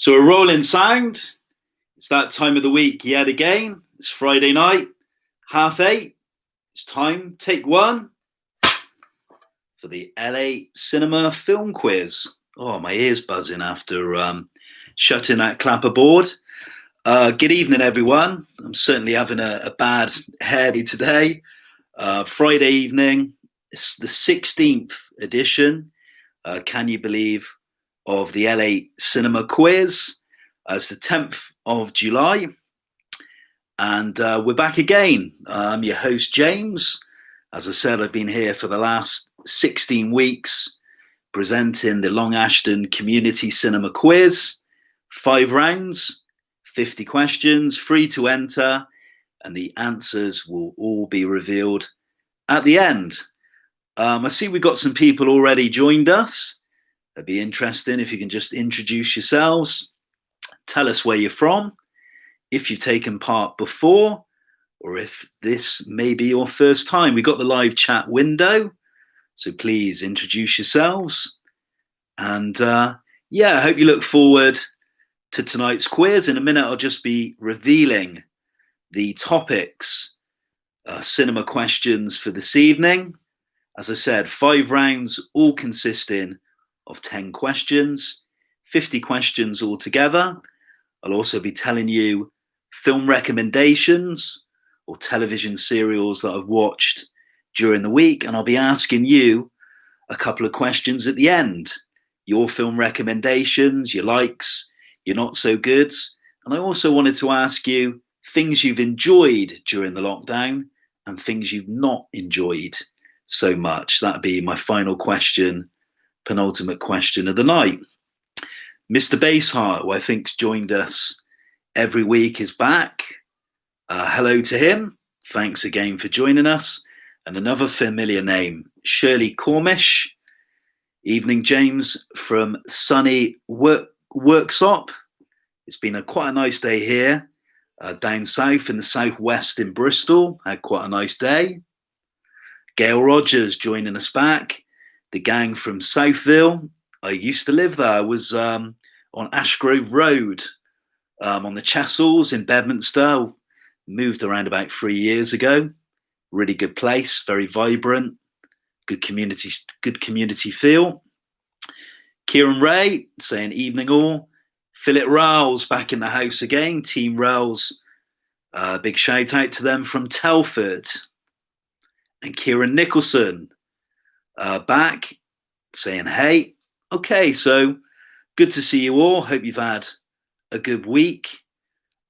So we're rolling sound. It's that time of the week yet again. It's Friday night, 8:30. It's time, take one, for the LA Cinema Film Quiz. Oh, my ear's buzzing after shutting that clapper board. Good evening, everyone. I'm certainly having a bad hair day today. Friday evening, it's the 16th edition, can you believe, of the LA Cinema Quiz. It's the 10th of July, and we're back again. I'm your host, James. As I said, I've been here for the last 16 weeks presenting the Long Ashton Community Cinema Quiz. 5 rounds, 50 questions, free to enter, and the answers will all be revealed at the end. I see we've got some people already joined us. It'd be interesting if you can just introduce yourselves, tell us where you're from, if you've taken part before, or if this may be your first time. We've got the live chat window, so please introduce yourselves. And I hope you look forward to tonight's quiz. In a minute, I'll just be revealing the topics, cinema questions for this evening. As I said, 5 rounds, all consisting of 10 questions, 50 questions altogether. I'll also be telling you film recommendations or television serials that I've watched during the week, and I'll be asking you a couple of questions at the end. Your film recommendations, your likes, your not so goods. And I also wanted to ask you things you've enjoyed during the lockdown and things you've not enjoyed so much. That'd be my final question, penultimate question of the night. Mr. Baseheart, who I think's joined us every week, is back. Hello to him. Thanks again for joining us. And another familiar name, Shirley Cormish. Evening, James, from sunny Worksop. It's been quite a nice day here. Down south in the southwest in Bristol, had quite a nice day. Gail Rogers joining us back. The gang from Southville. I used to live there. I was on Ashgrove Road, on the Chessels in Bedminster. Moved around about 3 years ago. Really good place, very vibrant, good community feel. Kieran Ray saying evening all. Philip Rowles back in the house again. Team Rowles, big shout out to them from Telford. And Kieran Nicholson back saying hey. Okay, so good to see you all. Hope you've had a good week.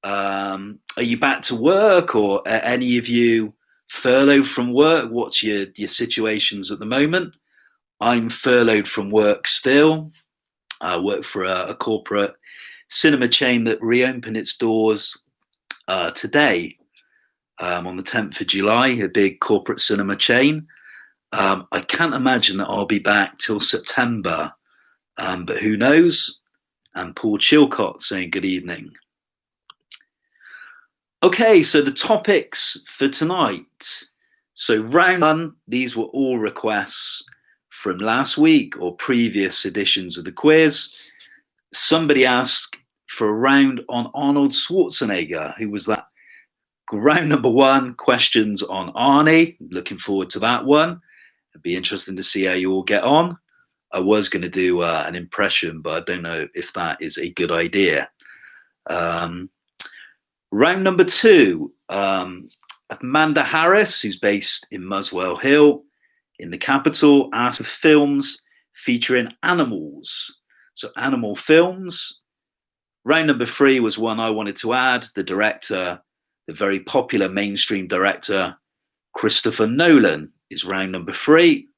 Are you back to work, or are any of you furloughed from work? What's your situations at the moment? I'm furloughed from work still. I work for a corporate cinema chain that reopened its doors today, on the 10th of July, a big corporate cinema chain. I can't imagine that I'll be back till September, but who knows? And Paul Chilcott saying good evening. Okay, so the topics for tonight. So round 1, these were all requests from last week or previous editions of the quiz. Somebody asked for a round on Arnold Schwarzenegger. Who was that? Round number 1, questions on Arnie. Looking forward to that one. It'd be interesting to see how you all get on. I was going to do an impression, but I don't know if that is a good idea. Round number 2, Amanda Harris, who's based in Muswell Hill in the capital, asked for films featuring animals. So animal films. Round number 3 was one I wanted to add. The director, the very popular mainstream director, Christopher Nolan, is round number 3.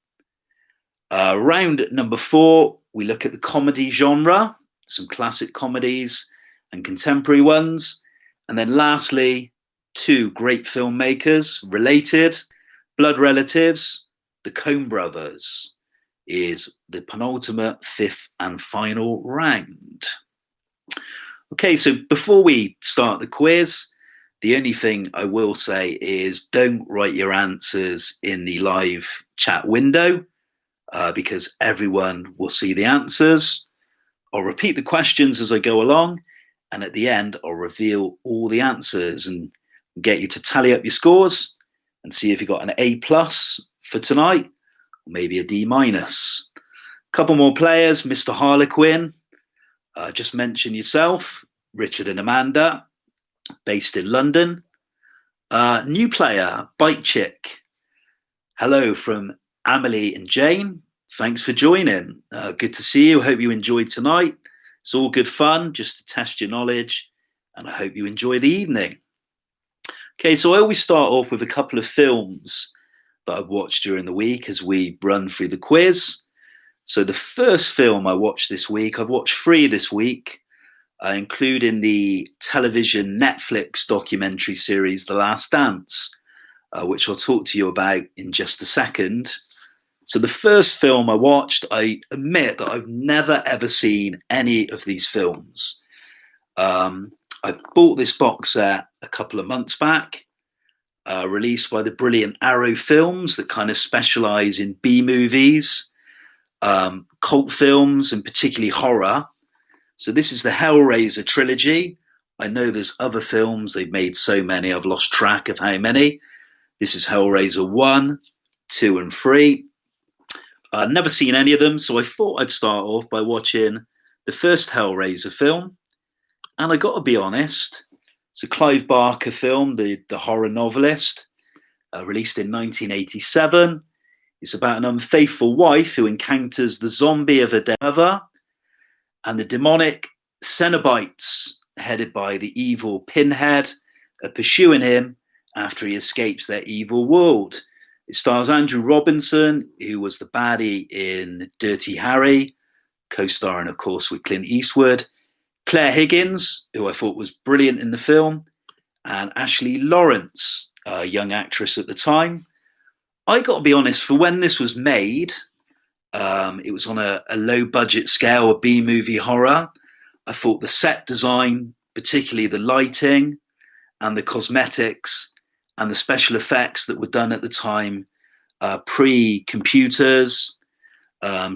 Round number 4, we look at the comedy genre, some classic comedies and contemporary ones. And then lastly, 2 great filmmakers related, blood relatives. The Coen Brothers is the penultimate, 5th and final round. Okay, so before we start the quiz, the only thing I will say is don't write your answers in the live chat window, because everyone will see the answers. I'll repeat the questions as I go along, and at the end, I'll reveal all the answers and get you to tally up your scores and see if you got an A plus for tonight, or maybe a D minus. Couple more players, Mr. Harlequin, just mention yourself, Richard and Amanda, based in London. New player, Bike Chick. Hello from Amelie and Jane. Thanks for joining. Good to see you. Hope you enjoyed tonight. It's all good fun just to test your knowledge, and I hope you enjoy the evening. Okay, so I always start off with a couple of films that I've watched during the week as we run through the quiz. So the first film I watched this week, I've watched 3 this week, including the television Netflix documentary series The Last Dance, which I'll talk to you about in just a second. So the first film I watched, I admit that I've never ever seen any of these films. I bought this box set a couple of months back, released by the brilliant Arrow Films that kind of specialize in B movies, cult films, and particularly horror. So this is the Hellraiser trilogy. I know there's other films. They've made so many, I've lost track of how many. This is Hellraiser 1, 2, and 3. I'd never seen any of them, so I thought I'd start off by watching the first Hellraiser film. And I got to be honest, it's a Clive Barker film, the horror novelist, released in 1987. It's about an unfaithful wife who encounters the zombie of a day lover and the demonic Cenobites, headed by the evil Pinhead, are pursuing him after he escapes their evil world. It stars Andrew Robinson, who was the baddie in Dirty Harry, co-starring, of course, with Clint Eastwood, Claire Higgins, who I thought was brilliant in the film, and Ashley Lawrence, a young actress at the time. I got to be honest, for when this was made, it was on a low-budget scale, a B-movie horror. I thought the set design, particularly the lighting and the cosmetics and the special effects that were done at the time, pre-computers,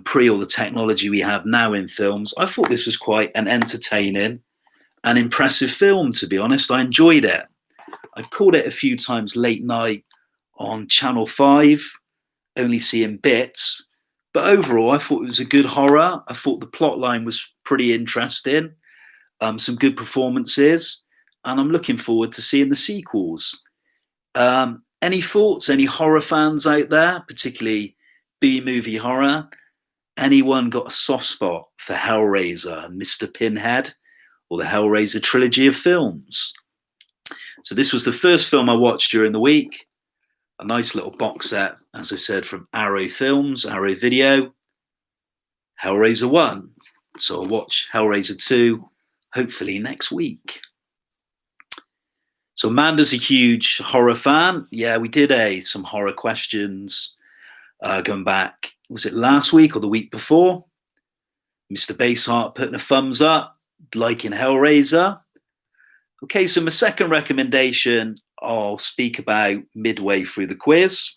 pre all the technology we have now in films, I thought this was quite an entertaining and impressive film, to be honest. I enjoyed it. I caught it a few times late night on Channel 5, only seeing bits. But overall, I thought it was a good horror. I thought the plot line was pretty interesting, some good performances, and I'm looking forward to seeing the sequels. Any thoughts? Any horror fans out there, particularly B-movie horror? Anyone got a soft spot for Hellraiser, Mr. Pinhead, or the Hellraiser trilogy of films? So this was the first film I watched during the week. A nice little box set, as I said, from Arrow Films, Arrow Video, Hellraiser 1. So I'll watch Hellraiser 2, hopefully next week. So Amanda's a huge horror fan. Yeah, we did some horror questions going back, was it last week or the week before? Mr. Baseheart putting a thumbs up, liking Hellraiser. Okay, so my second recommendation, I'll speak about midway through the quiz.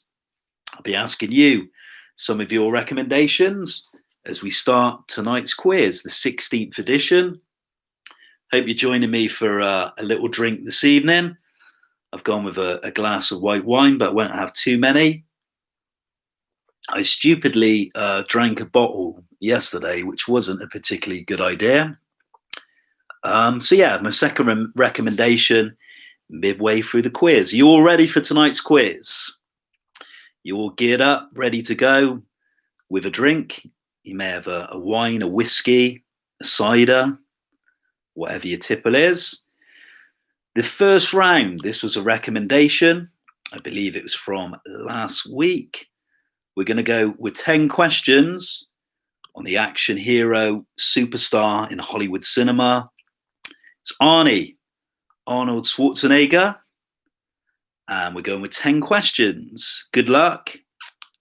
I'll be asking you some of your recommendations as we start tonight's quiz, the 16th edition. Hope you're joining me for a little drink this evening. I've gone with a glass of white wine, but I won't have too many. I stupidly drank a bottle yesterday, which wasn't a particularly good idea. So yeah, my second recommendation, midway through the quiz. Are you all ready for tonight's quiz? You all geared up, ready to go with a drink? You may have a wine, a whiskey, a cider, whatever your tipple is. The first round, this was a recommendation. I believe it was from last week. We're going to go with 10 questions on the action hero superstar in Hollywood cinema. It's Arnold Schwarzenegger. And we're going with 10 questions. Good luck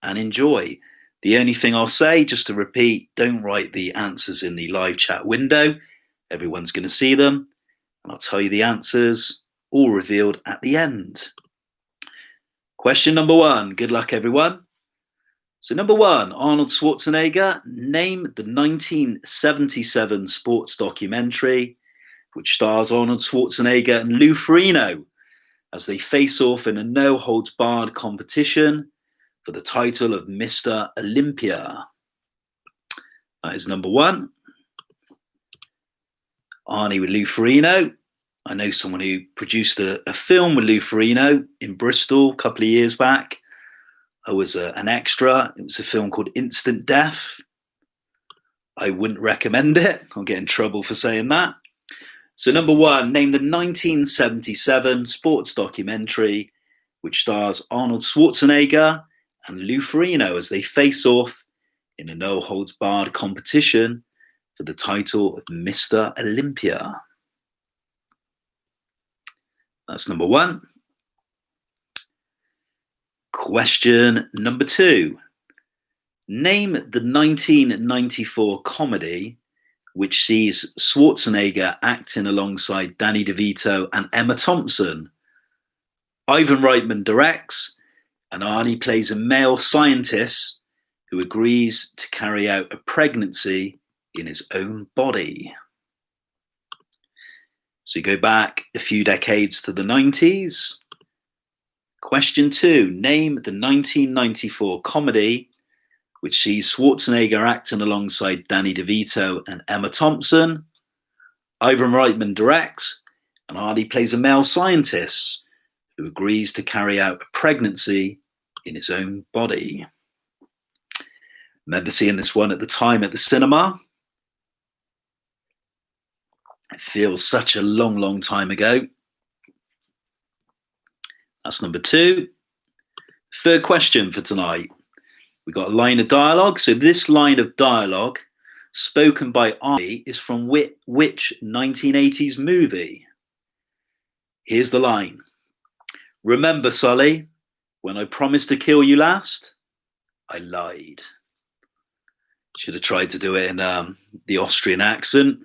and enjoy. The only thing I'll say, just to repeat, don't write the answers in the live chat window. Everyone's going to see them. And I'll tell you the answers, all revealed at the end. Question number 1. Good luck, everyone. So number one, Arnold Schwarzenegger. Name the 1977 sports documentary which stars Arnold Schwarzenegger and Lou Ferrigno as they face off in a no-holds-barred competition for the title of Mr. Olympia. That is number one. Arnie with Lou Ferrigno. I know someone who produced a film with Lou Ferrigno in Bristol a couple of years back. I was an extra. It was a film called Instant Death. I wouldn't recommend it. I'll get in trouble for saying that. So number one, name the 1977 sports documentary which stars Arnold Schwarzenegger and Lou Ferrigno as they face off in a no-holds-barred competition for the title of Mr. Olympia. That's number one. Question number two. Name the 1994 comedy which sees Schwarzenegger acting alongside Danny DeVito and Emma Thompson. Ivan Reitman directs, and Arnie plays a male scientist who agrees to carry out a pregnancy in his own body. So you go back a few decades to the 90s. Question two, name the 1994 comedy which sees Schwarzenegger acting alongside Danny DeVito and Emma Thompson. Ivan Reitman directs, and Arnie plays a male scientist who agrees to carry out a pregnancy in his own body. Remember seeing this one at the time at the cinema? It feels such a long, long time ago. That's number two. Third question for tonight. We've got a line of dialogue. So this line of dialogue spoken by Arnie is from which 1980s movie? Here's the line. Remember, Sully, when I promised to kill you last, I lied. Should have tried to do it in the Austrian accent.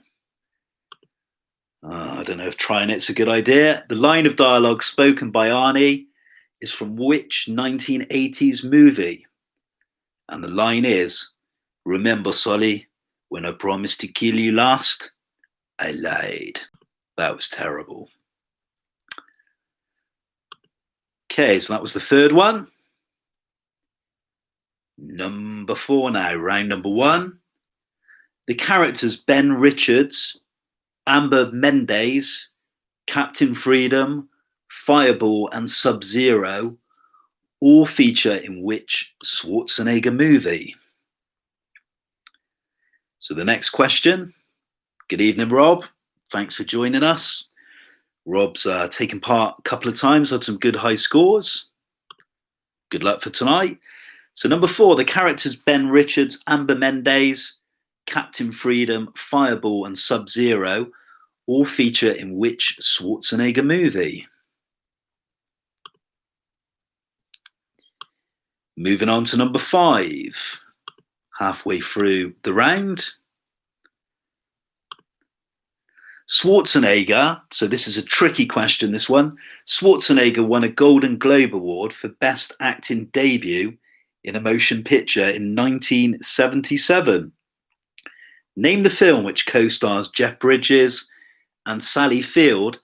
I don't know if trying it's a good idea. The line of dialogue spoken by Arnie is from which 1980s movie? And the line is, remember, Sully, when I promised to kill you last, I lied. That was terrible. Okay, so that was the third one. Number four now, round number one. The characters Ben Richards, Amber Mendez, Captain Freedom, Fireball, and Sub-Zero all feature in which Schwarzenegger movie? So the next question. Good evening, Rob. Thanks for joining us. Rob's taken part a couple of times, had some good high scores. Good luck for tonight. So number four, the characters Ben Richards, Amber Mendez, Captain Freedom, Fireball, and Sub-Zero all feature in which Schwarzenegger movie? Moving on to number five, halfway through the round. Schwarzenegger, so this is a tricky question, this one. Schwarzenegger won a Golden Globe Award for Best Acting Debut in a Motion Picture in 1977. Name the film which co-stars Jeff Bridges and Sally Field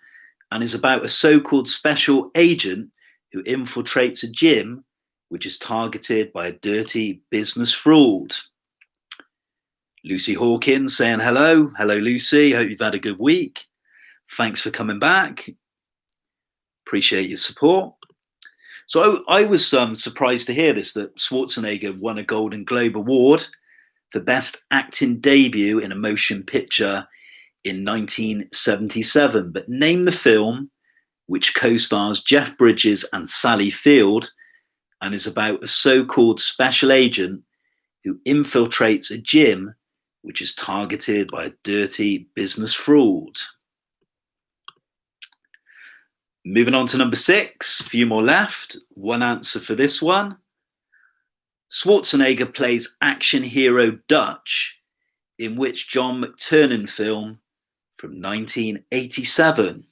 and is about a so-called special agent who infiltrates a gym which is targeted by a dirty business fraud. Lucy Hawkins saying hello. Hello, Lucy. Hope you've had a good week. Thanks for coming back. Appreciate your support. So I was surprised to hear this, that Schwarzenegger won a Golden Globe Award for Best Acting Debut in a Motion Picture in 1977. But name the film which co-stars Jeff Bridges and Sally Field and is about a so-called special agent who infiltrates a gym which is targeted by a dirty business fraud. Moving on to number six, a few more left. One answer for this one. Schwarzenegger plays action hero Dutch in which John McTiernan film from 1987.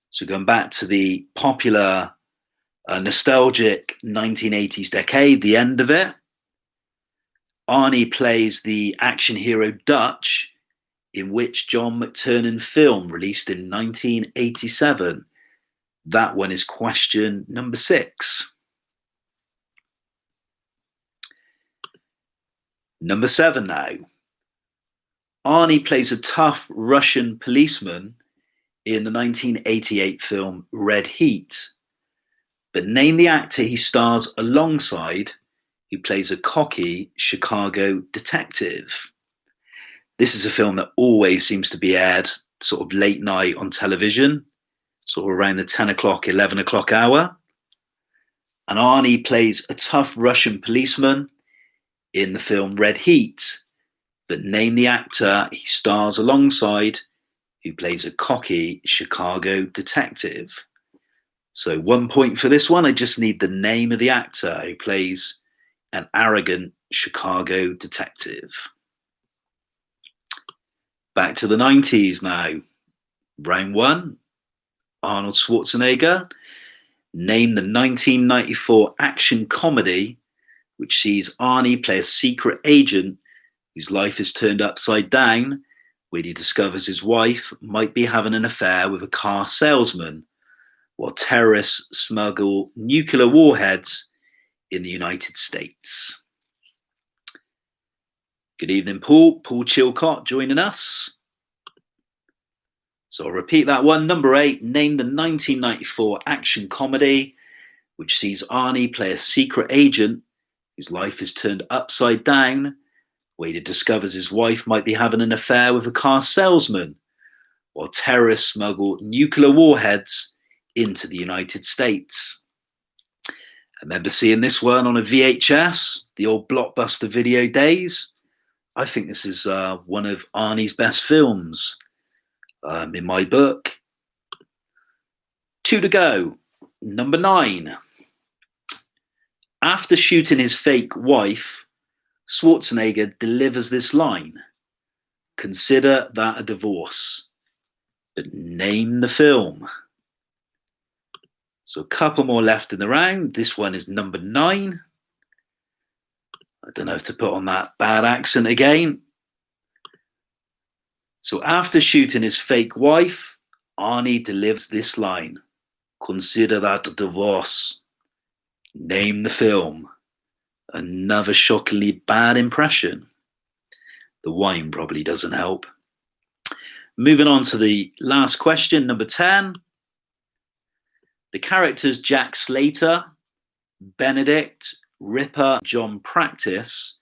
So going back to the popular A nostalgic 1980s decade, the end of it. Arnie plays the action hero Dutch in which John McTiernan film released in 1987? That one is question number 6. Number 7 now. Arnie plays a tough Russian policeman in the 1988 film Red Heat. But name the actor he stars alongside who plays a cocky Chicago detective. This is a film that always seems to be aired sort of late night on television, sort of around the 10 o'clock, 11 o'clock hour. And Arnie plays a tough Russian policeman in the film Red Heat. But name the actor he stars alongside who plays a cocky Chicago detective. So 1 point for this one. I just need the name of the actor who plays an arrogant Chicago detective. Back to the 90s now. Round 1, Arnold Schwarzenegger. Name the 1994 action comedy which sees Arnie play a secret agent whose life is turned upside down when he discovers his wife might be having an affair with a car salesman, while terrorists smuggle nuclear warheads in the United States. Good evening, Paul. Paul Chilcott joining us. So I'll repeat that one. Number 8, name the 1994 action comedy which sees Arnie play a secret agent whose life is turned upside down when he discovers his wife might be having an affair with a car salesman, while terrorists smuggle nuclear warheads into the United States. I remember seeing this one on a VHS, the old Blockbuster video days. I think this is one of Arnie's best films in my book. 2 to go. Number 9. After shooting his fake wife, Schwarzenegger delivers this line: "Consider that a divorce." But name the film. So a couple more left in the round. This one is number 9. I don't know if to put on that bad accent again. So after shooting his fake wife, Arnie delivers this line: "Consider that a divorce." Name the film. Another shockingly bad impression. The wine probably doesn't help. Moving on to the last question, number 10. The characters Jack Slater, Benedict, Ripper, John Practice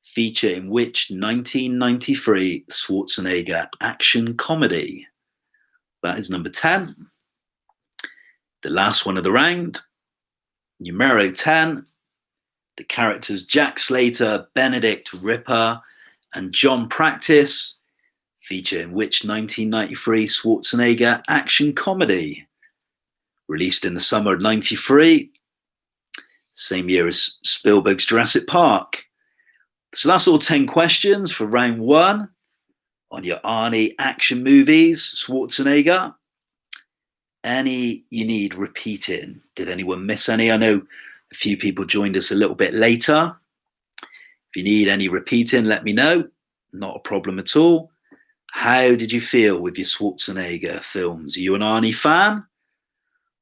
feature in which 1993 Schwarzenegger action comedy? That is number 10. The last one of the round, numero 10. The characters Jack Slater, Benedict, Ripper, and John Practice feature in which 1993 Schwarzenegger action comedy? Released in the summer of 93, same year as Spielberg's Jurassic Park. So that's all 10 questions for round 1 on your Arnie action movies, Schwarzenegger. Any you need repeating? Did anyone miss any? I know a few people joined us a little bit later. If you need any repeating, let me know. Not a problem at all. How did you feel with your Schwarzenegger films? Are you an Arnie fan?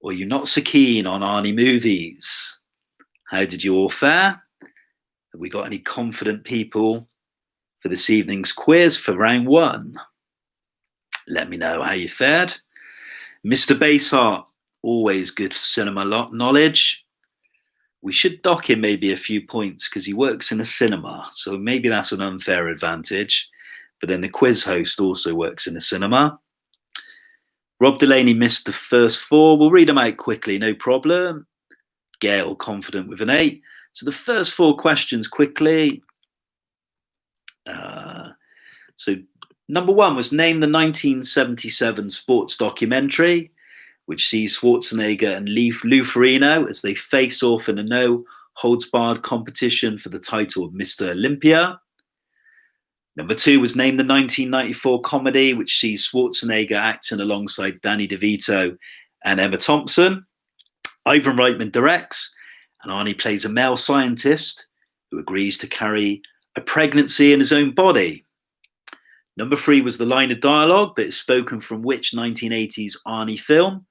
Or are you not so keen on Arnie movies? How did you all fare? Have we got any confident people for this evening's quiz for round 1? Let me know how you fared. Mr. Baseheart, always good cinema knowledge. We should dock him maybe a few points because he works in a cinema, so maybe that's an unfair advantage. But then the quiz host also works in a cinema. Rob Delaney missed the first 4. We'll read them out quickly, no problem. Gail, confident with an 8. So the first 4 questions quickly. So number 1 was name the 1977 sports documentary, which sees Schwarzenegger and Lou Ferrigno as they face off in a no-holds-barred competition for the title of Mr. Olympia. Number 2 was name the 1994 comedy, which sees Schwarzenegger acting alongside Danny DeVito and Emma Thompson. Ivan Reitman directs, and Arnie plays a male scientist who agrees to carry a pregnancy in his own body. Number 3 was the line of dialogue, but it's spoken from which 1980s Arnie film?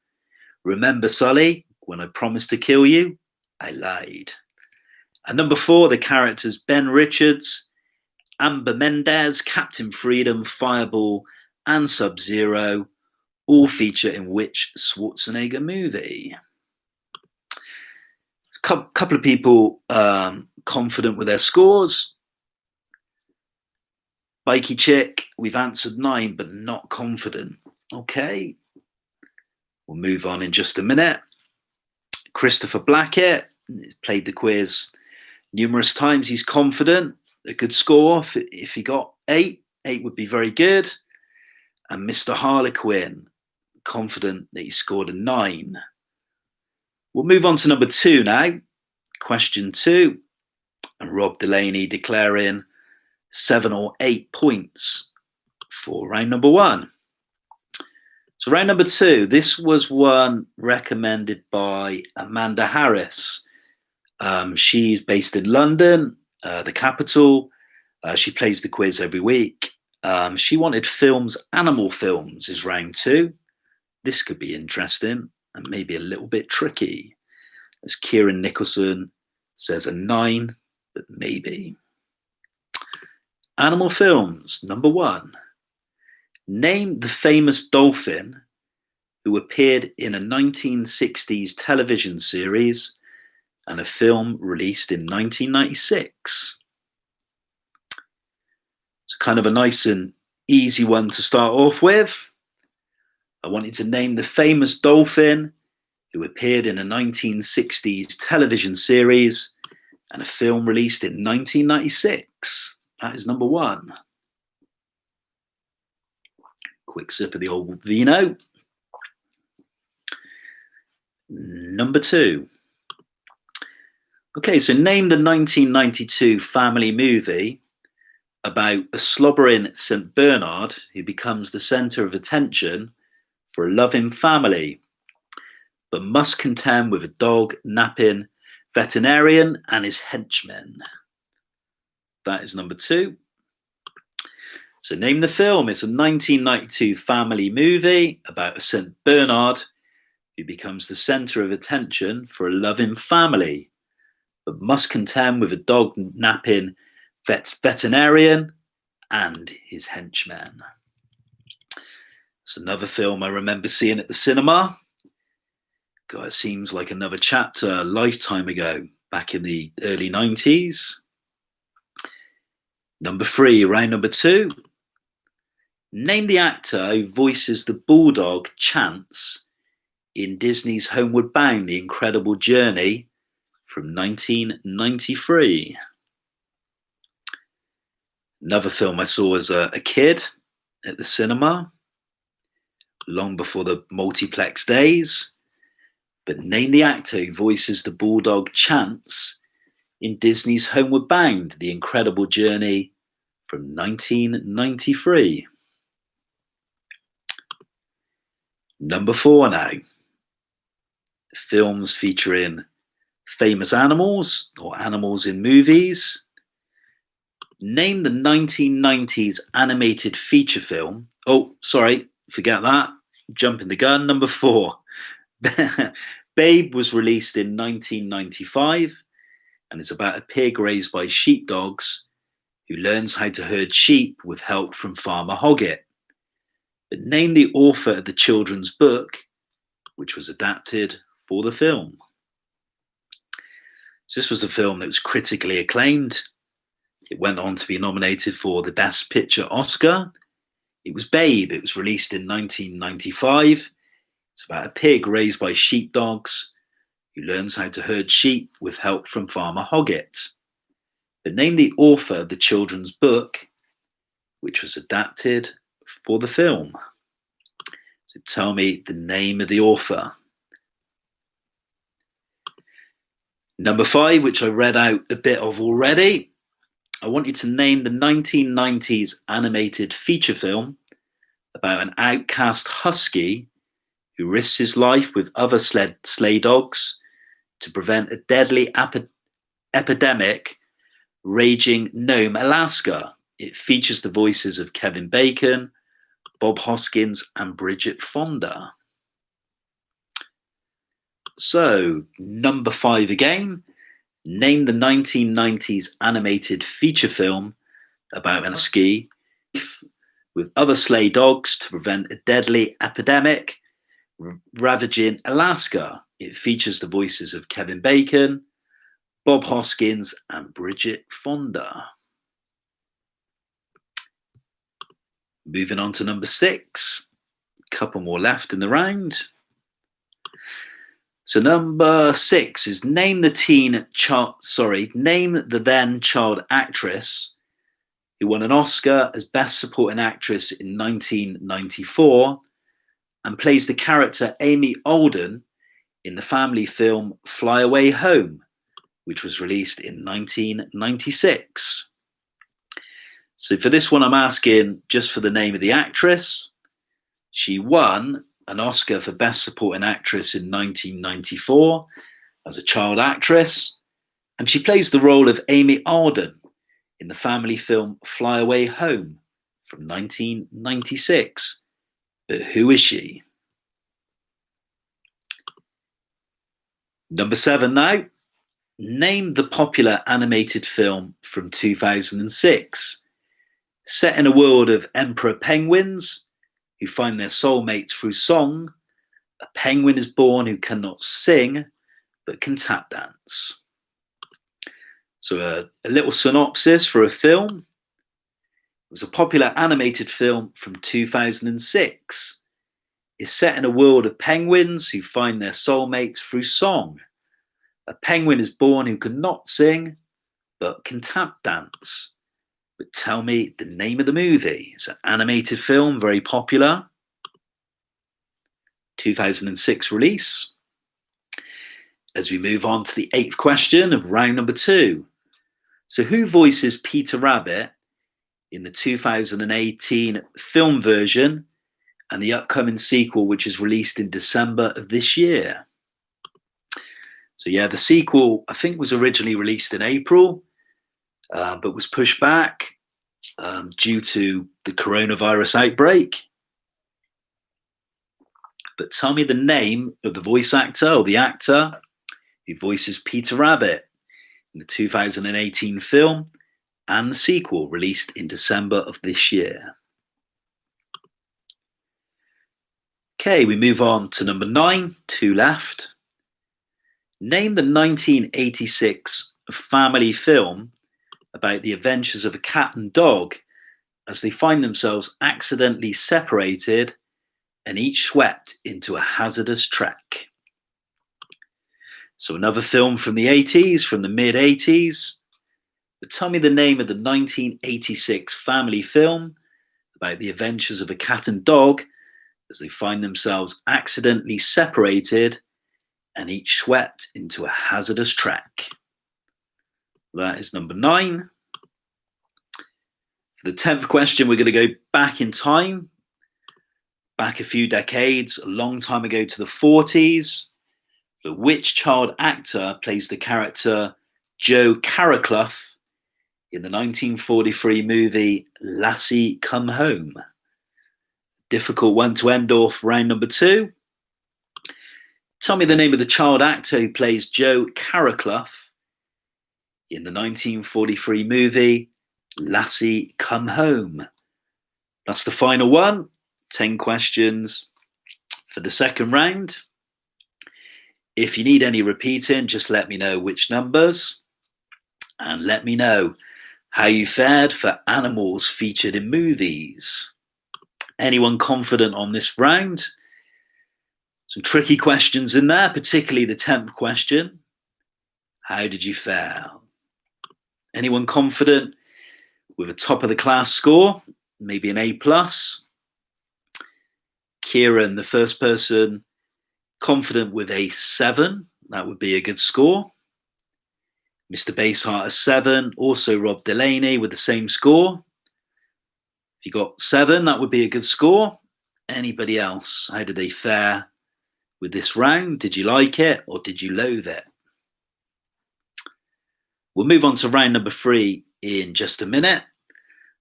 Remember, Sully, when I promised to kill you, I lied. And number 4, the characters Ben Richards, Amber Mendez, Captain Freedom, Fireball, and Sub-Zero all feature in which Schwarzenegger movie? A couple of people confident with their scores. Bikey Chick, we've answered 9, but not confident. Okay. We'll move on in just a minute. Christopher Blackett played the quiz numerous times. He's confident. A good score. If he got 8 would be very good. And Mr. Harlequin, confident that he scored a 9. We'll move on to number 2 now. Question 2. And Rob Delaney declaring 7 or 8 points for round number 1. So round number 2, this was one recommended by Amanda Harris. She's based in London, the capital. She plays the quiz every week. She wanted films, animal films is round 2. This could be interesting and maybe a little bit tricky. As Kieran Nicholson says, a 9, but maybe. Animal films, number 1. Name the famous dolphin who appeared in a 1960s television series and a film released in 1996. It's kind of a nice and easy one to start off with. I want you to name the famous dolphin who appeared in a 1960s television series and a film released in 1996. That is number 1. Quick sip of the old vino. Number 2. Okay, so name the 1992 family movie about a slobbering St. Bernard who becomes the centre of attention for a loving family, but must contend with a dog napping veterinarian and his henchmen. That is number 2. So name the film. It's a 1992 family movie about a St. Bernard who becomes the centre of attention for a loving family, but must contend with a dog napping veterinarian and his henchmen. It's another film I remember seeing at the cinema. God, it seems like another chapter a lifetime ago, back in the early 90s. Number 3, round number 2. Name the actor who voices the bulldog Chance in Disney's Homeward Bound, The Incredible Journey from 1993. Another film I saw as a kid at the cinema, long before the multiplex days. But name the actor who voices the bulldog Chance in Disney's Homeward Bound, The Incredible Journey from 1993. Number 4 now. Films featuring famous animals or animals in movies. Name the 1990s animated feature film. Oh, sorry, forget that. Jumping the gun. Number 4. Babe was released in 1995 and is about a pig raised by sheepdogs who learns how to herd sheep with help from Farmer Hoggett. But name the author of the children's book, which was adapted for the film. So this was a film that was critically acclaimed. It went on to be nominated for the Best Picture Oscar. It was Babe. It was released in 1995. It's about a pig raised by sheepdogs who learns how to herd sheep with help from Farmer Hoggett. But name the author of the children's book, which was adapted for the film. So tell me the name of the author. Number 5, which I read out a bit of already. I want you to name the 1990s animated feature film about an outcast husky who risks his life with other sleigh dogs to prevent a deadly epidemic raging Nome, Alaska. It features the voices of Kevin Bacon, Bob Hoskins, and Bridget Fonda. So, number 5 again. Name the 1990s animated feature film about a ski with other sleigh dogs to prevent a deadly epidemic ravaging Alaska. It features the voices of Kevin Bacon, Bob Hoskins, and Bridget Fonda. Moving on to number 6. A couple more left in the round. So number 6 is name the then child actress who won an Oscar as Best Supporting Actress in 1994 and plays the character Amy Alden in the family film Fly Away Home, which was released in 1996. So for this one, I'm asking just for the name of the actress. She won an Oscar for Best Supporting Actress in 1994 as a child actress, and she plays the role of Amy Alden in the family film Fly Away Home from 1996. But who is she? Number 7 now. Name the popular animated film from 2006. Set in a world of emperor penguins who find their soulmates through song, a penguin is born who cannot sing but can tap dance. So a little synopsis for a film. It was a popular animated film from 2006. It's set in a world of penguins who find their soulmates through song. A penguin is born who cannot sing but can tap dance. But tell me the name of the movie. It's an animated film, very popular. 2006 release. As we move on to the 8th question of round number 2. So who voices Peter Rabbit in the 2018 film version and the upcoming sequel, which is released in December of this year? So yeah, the sequel, I think, was originally released in April, but was pushed back due to the coronavirus outbreak. But tell me the name of the voice actor or the actor who voices Peter Rabbit in the 2018 film and the sequel released in December of this year. Okay, we move on to number 9, 2 left. Name the 1986 family film about the adventures of a cat and dog as they find themselves accidentally separated and each swept into a hazardous trek. So another film from the 80s, from the mid-80s. But tell me the name of the 1986 family film about the adventures of a cat and dog as they find themselves accidentally separated and each swept into a hazardous trek. That is number 9. For the 10th question, we're going to go back in time, back a few decades, a long time ago to the 40s. But which child actor plays the character Joe Carraclough in the 1943 movie Lassie Come Home? Difficult one to end off round number 2. Tell me the name of the child actor who plays Joe Carraclough in the 1943 movie Lassie Come Home. That's the final one. 10 questions for the second round. If you need any repeating, just let me know which numbers and let me know how you fared for animals featured in movies. Anyone confident on this round? Some tricky questions in there, particularly the 10th question. How did you fare? Anyone confident with a top of the class score? Maybe an A+? Kieran, the first person, confident with a 7. That would be a good score. Mr. Baseheart, a 7. Also Rob Delaney with the same score. If you got 7, that would be a good score. Anybody else? How did they fare with this round? Did you like it or did you loathe it? We'll move on to round number 3 in just a minute.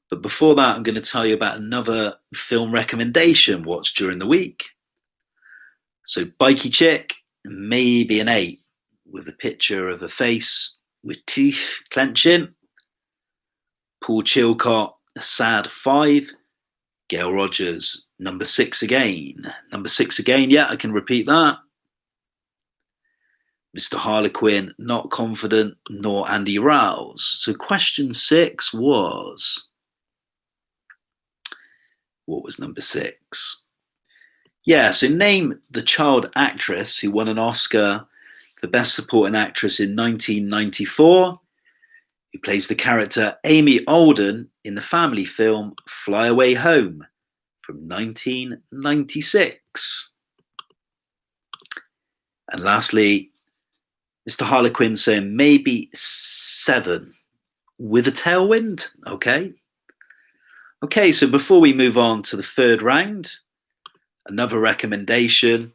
But before that, I'm going to tell you about another film recommendation watched during the week. So Bikey Chick, maybe an 8, with a picture of a face with teeth clenching. Paul Chilcott, a sad 5. Gail Rogers, number 6 again. Number 6 again, yeah, I can repeat that. Mr. Harlequin, not confident, nor Andy Rouse. So question 6 was... What was number 6? Yeah, so name the child actress who won an Oscar for Best Supporting Actress in 1994, who plays the character Amy Alden in the family film Fly Away Home from 1996. And lastly, Mr. Harlequin saying maybe 7 with a tailwind. Okay, so before we move on to the third round, another recommendation.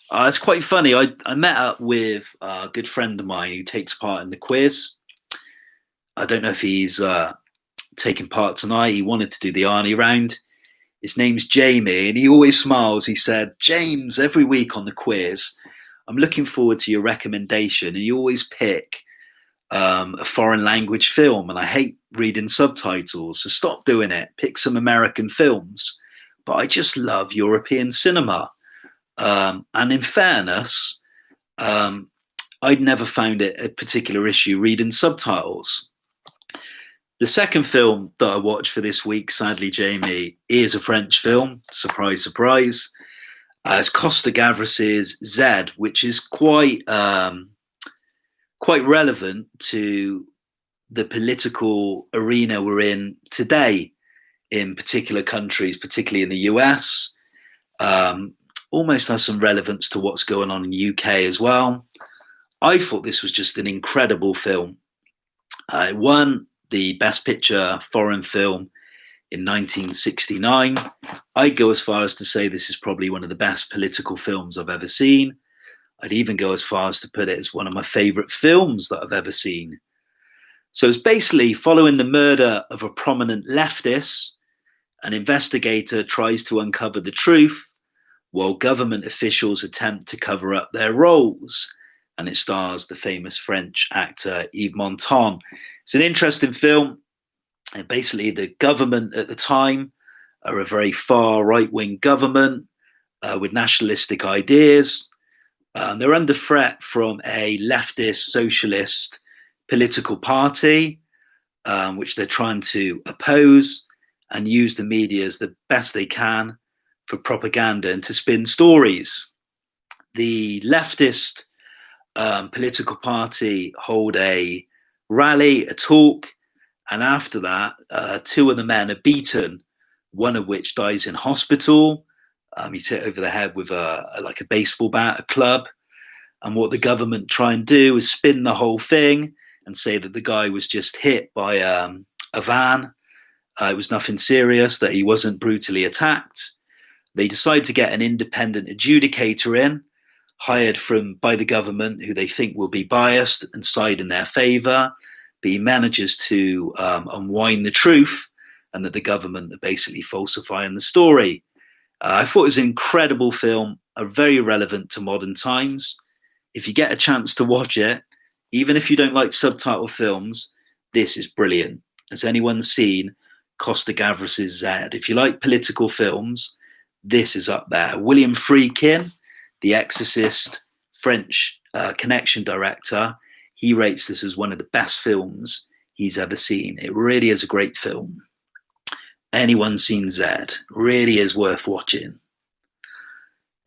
It's quite funny. I met up with a good friend of mine who takes part in the quiz. I don't know if he's taking part tonight. He wanted to do the Arnie round. His name's Jamie, and he always smiles. He said, James, every week on the quiz, I'm looking forward to your recommendation. And you always pick a foreign language film, and I hate reading subtitles, so stop doing it. Pick some American films. But I just love European cinema. And in fairness, I'd never found it a particular issue reading subtitles. The second film that I watched for this week, sadly, Jamie, is a French film. Surprise, surprise. It's Costa Gavras's Z, which is quite relevant to the political arena we're in today in particular countries, particularly in the US. Almost has some relevance to what's going on in the UK as well. I thought this was just an incredible film. It won the Best Picture Foreign Film in 1969. I'd go as far as to say this is probably one of the best political films I've ever seen. I'd even go as far as to put it as one of my favourite films that I've ever seen. So it's basically following the murder of a prominent leftist. An investigator tries to uncover the truth while government officials attempt to cover up their roles. And it stars the famous French actor Yves Montand. It's an interesting film. And basically, the government at the time are a very far right-wing government with nationalistic ideas. They're under threat from a leftist socialist political party, which they're trying to oppose and use the media as the best they can for propaganda and to spin stories. The leftist political party hold a rally, a talk, and after that, 2 of the men are beaten, one of which dies in hospital. He's hit over the head with a baseball bat, a club. And what the government try and do is spin the whole thing and say that the guy was just hit by a van. It was nothing serious, that he wasn't brutally attacked. They decide to get an independent adjudicator in, hired by the government, who they think will be biased and side in their favour. But he manages to unwind the truth, and that the government are basically falsifying the story. I thought it was an incredible film, very relevant to modern times. If you get a chance to watch it, even if you don't like subtitle films, this is brilliant. Has anyone seen Costa Gavras's Z? If you like political films, this is up there. William Friedkin, The Exorcist French Connection director, he rates this as one of the best films he's ever seen. It really is a great film. Anyone seen Z? Really is worth watching.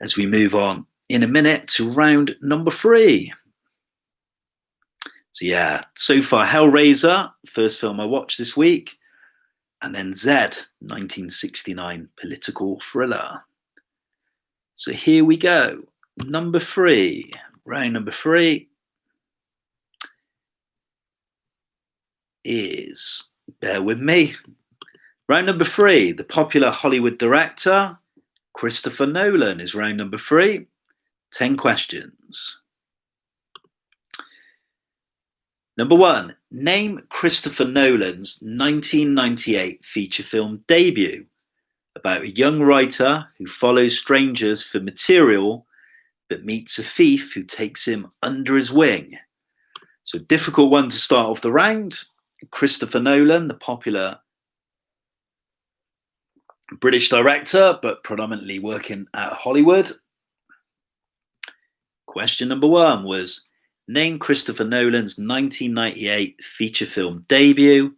As we move on in a minute to round number 3. So yeah, so far Hellraiser, first film I watched this week, and then Z, 1969 political thriller. So here we go. Number 3, round number 3 is, bear with me, round number 3, the popular Hollywood director, Christopher Nolan is round number 3. 10 questions. Number 1. Name Christopher Nolan's 1998 feature film debut about a young writer who follows strangers for material but meets a thief who takes him under his wing. So a difficult one to start off the round. Christopher Nolan, the popular British director, but predominantly working at Hollywood. Question number 1 was, name Christopher Nolan's 1998 feature film debut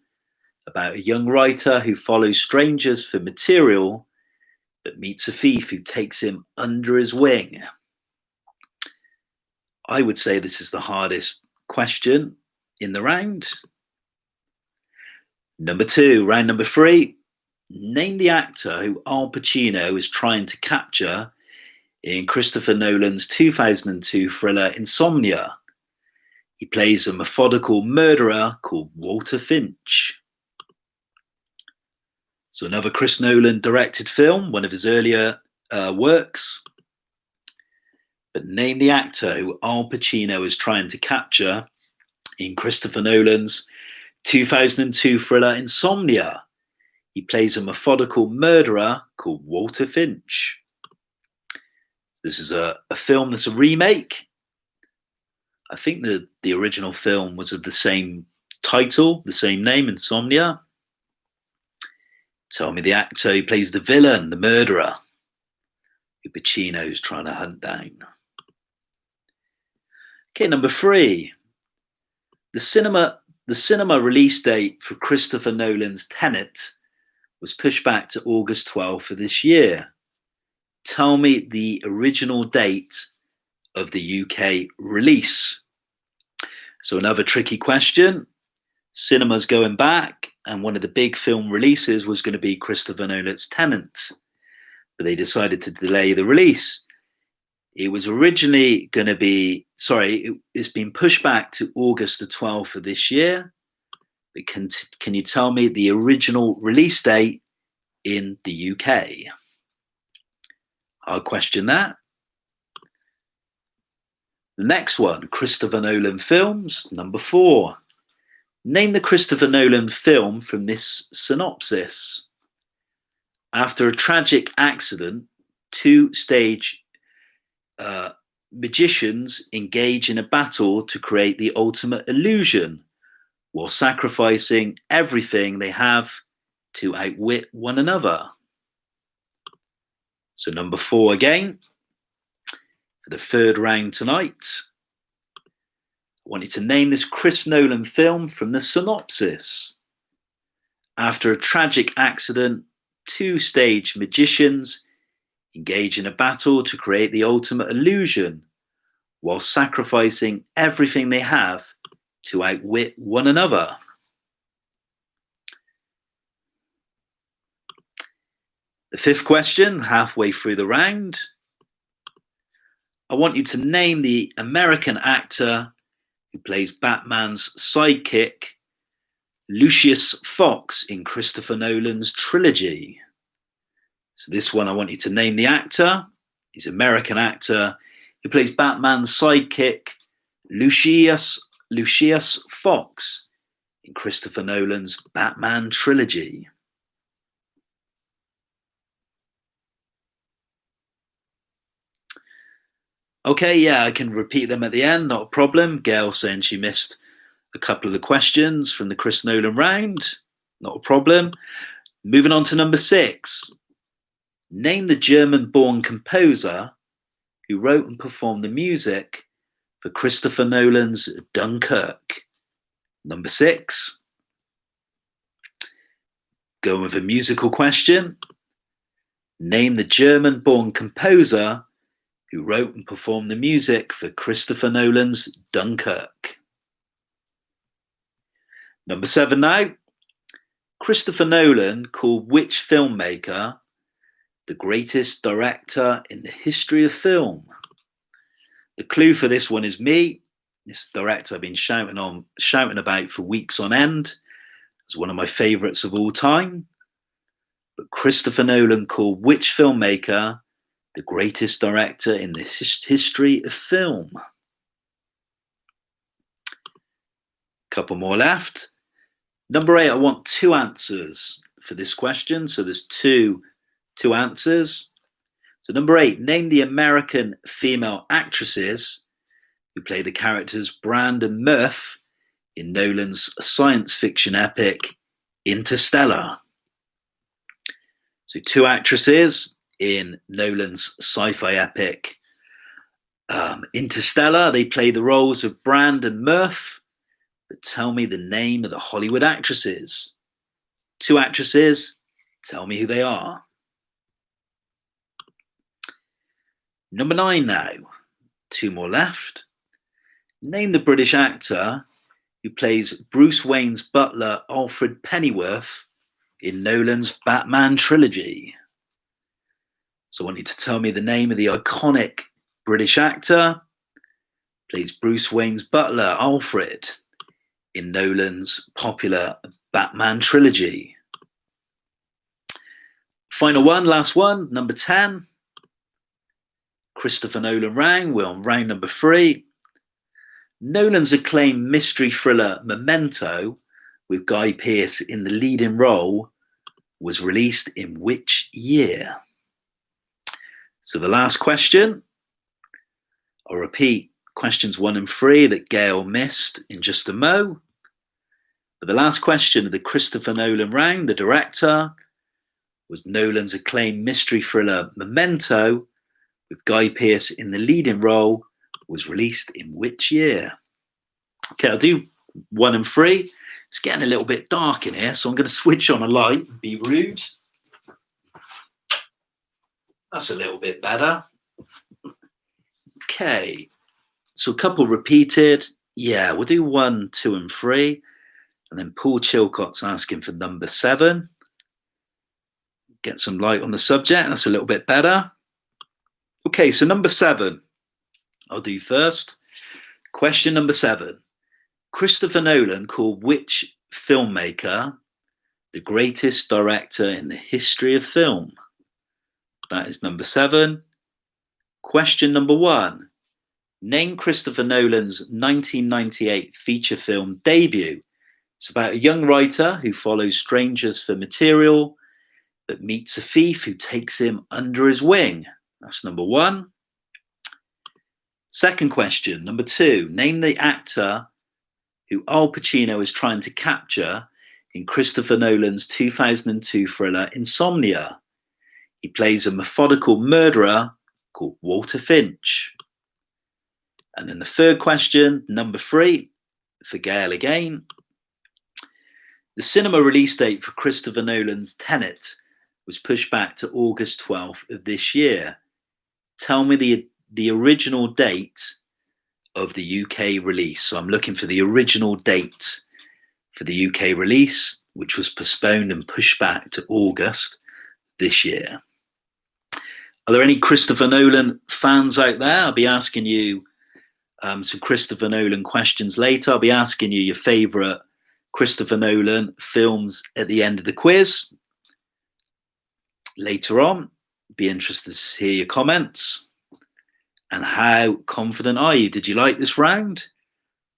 about a young writer who follows strangers for material but meets a thief who takes him under his wing. I would say this is the hardest question in the round. Number 2, round number 3. Name the actor who Al Pacino is trying to capture in Christopher Nolan's 2002 thriller Insomnia. He plays a methodical murderer called Walter Finch. So another Chris Nolan directed film, one of his earlier works. But name the actor who Al Pacino is trying to capture in Christopher Nolan's 2002 thriller Insomnia. He plays a methodical murderer called Walter Finch. This is a film that's a remake. I think the original film was of the same title, the same name, Insomnia. Tell me the actor who plays the villain, the murderer, who Pacino's trying to hunt down. Okay, number 3. The cinema release date for Christopher Nolan's Tenet was pushed back to August 12th of this year. Tell me the original date of the UK release. So another tricky question. Cinema's going back, and one of the big film releases was going to be Christopher Nolan's Tenet, but they decided to delay the release. It was originally going to be, it's been pushed back to August the 12th of this year. But can you tell me the original release date in the UK? I'll question that. The next one, Christopher Nolan films, number 4. Name the Christopher Nolan film from this synopsis. After a tragic accident, 2 stage magicians engage in a battle to create the ultimate illusion while sacrificing everything they have to outwit one another. So number 4 again. For the 3rd round tonight, I want you to name this Chris Nolan film from the synopsis. After a tragic accident, 2 stage magicians engage in a battle to create the ultimate illusion while sacrificing everything they have to outwit one another. The 5th question, halfway through the round. I want you to name the American actor who plays Batman's sidekick, Lucius Fox, in Christopher Nolan's trilogy. So this one, I want you to name the actor. He's an American actor who plays Batman's sidekick, Lucius Fox, in Christopher Nolan's Batman trilogy. Okay, yeah, I can repeat them at the end, not a problem. Gail saying she missed a couple of the questions from the Chris Nolan round, not a problem. Moving on to number 6. Name the German-born composer who wrote and performed the music for Christopher Nolan's Dunkirk. Number 6. Going with a musical question. Name the German-born composer who wrote and performed the music for Christopher Nolan's Dunkirk. Number 7 now. Christopher Nolan called which filmmaker the greatest director in the history of film? The clue for this one is me. This director I've been shouting about for weeks on end. It's one of my favourites of all time. But Christopher Nolan called which filmmaker the greatest director in the history of film? Couple more left. Number 8, I want 2 answers for this question. So there's two answers. So number 8, name the American female actresses who play the characters Brand and Murph in Nolan's science fiction epic Interstellar. So 2 actresses in Nolan's sci-fi epic Interstellar. They play the roles of Brand and Murph. But tell me the name of the Hollywood actresses. 2 actresses, tell me who they are. Number 9 now. 2 more left. Name the British actor who plays Bruce Wayne's butler Alfred Pennyworth in Nolan's Batman trilogy. So I want you to tell me the name of the iconic British actor who plays Bruce Wayne's butler Alfred in Nolan's popular Batman trilogy. Final one, last one, number 10. Christopher Nolan round. We're on round number 3. Nolan's acclaimed mystery thriller Memento, with Guy Pearce in the leading role, was released in which year? So the last question, I'll repeat questions 1 and 3 that Gail missed in just a mo. But the last question of the Christopher Nolan round, the director, was Nolan's acclaimed mystery thriller Memento, with Guy Pearce in the leading role, was released in which year? Okay, I'll do 1 and 3. It's getting a little bit dark in here, so I'm going to switch on a light and be rude. That's a little bit better. Okay, so a couple repeated. Yeah, we'll do 1, 2, and 3. And then Paul Chilcott's asking for number 7. Get some light on the subject. That's a little bit better. Okay, so number 7. I'll do first. Question number 7. Christopher Nolan called which filmmaker the greatest director in the history of film? That is number 7. Question number 1. Name Christopher Nolan's 1998 feature film debut. It's about a young writer who follows strangers for material but meets a thief who takes him under his wing. That's number 1. Second question, number 2. Name the actor who Al Pacino is trying to capture in Christopher Nolan's 2002 thriller Insomnia. He plays a methodical murderer called Walter Finch. And then the third question, number 3, for Gail again. The cinema release date for Christopher Nolan's Tenet was pushed back to August 12th of this year. Tell me the original date of the UK release. So I'm looking for the original date for the UK release, which was postponed and pushed back to August this year. Are there any Christopher Nolan fans out there? I'll be asking you some Christopher Nolan questions later. I'll be asking you your favourite Christopher Nolan films at the end of the quiz. Later on, be interested to hear your comments. And how confident are you? Did you like this round?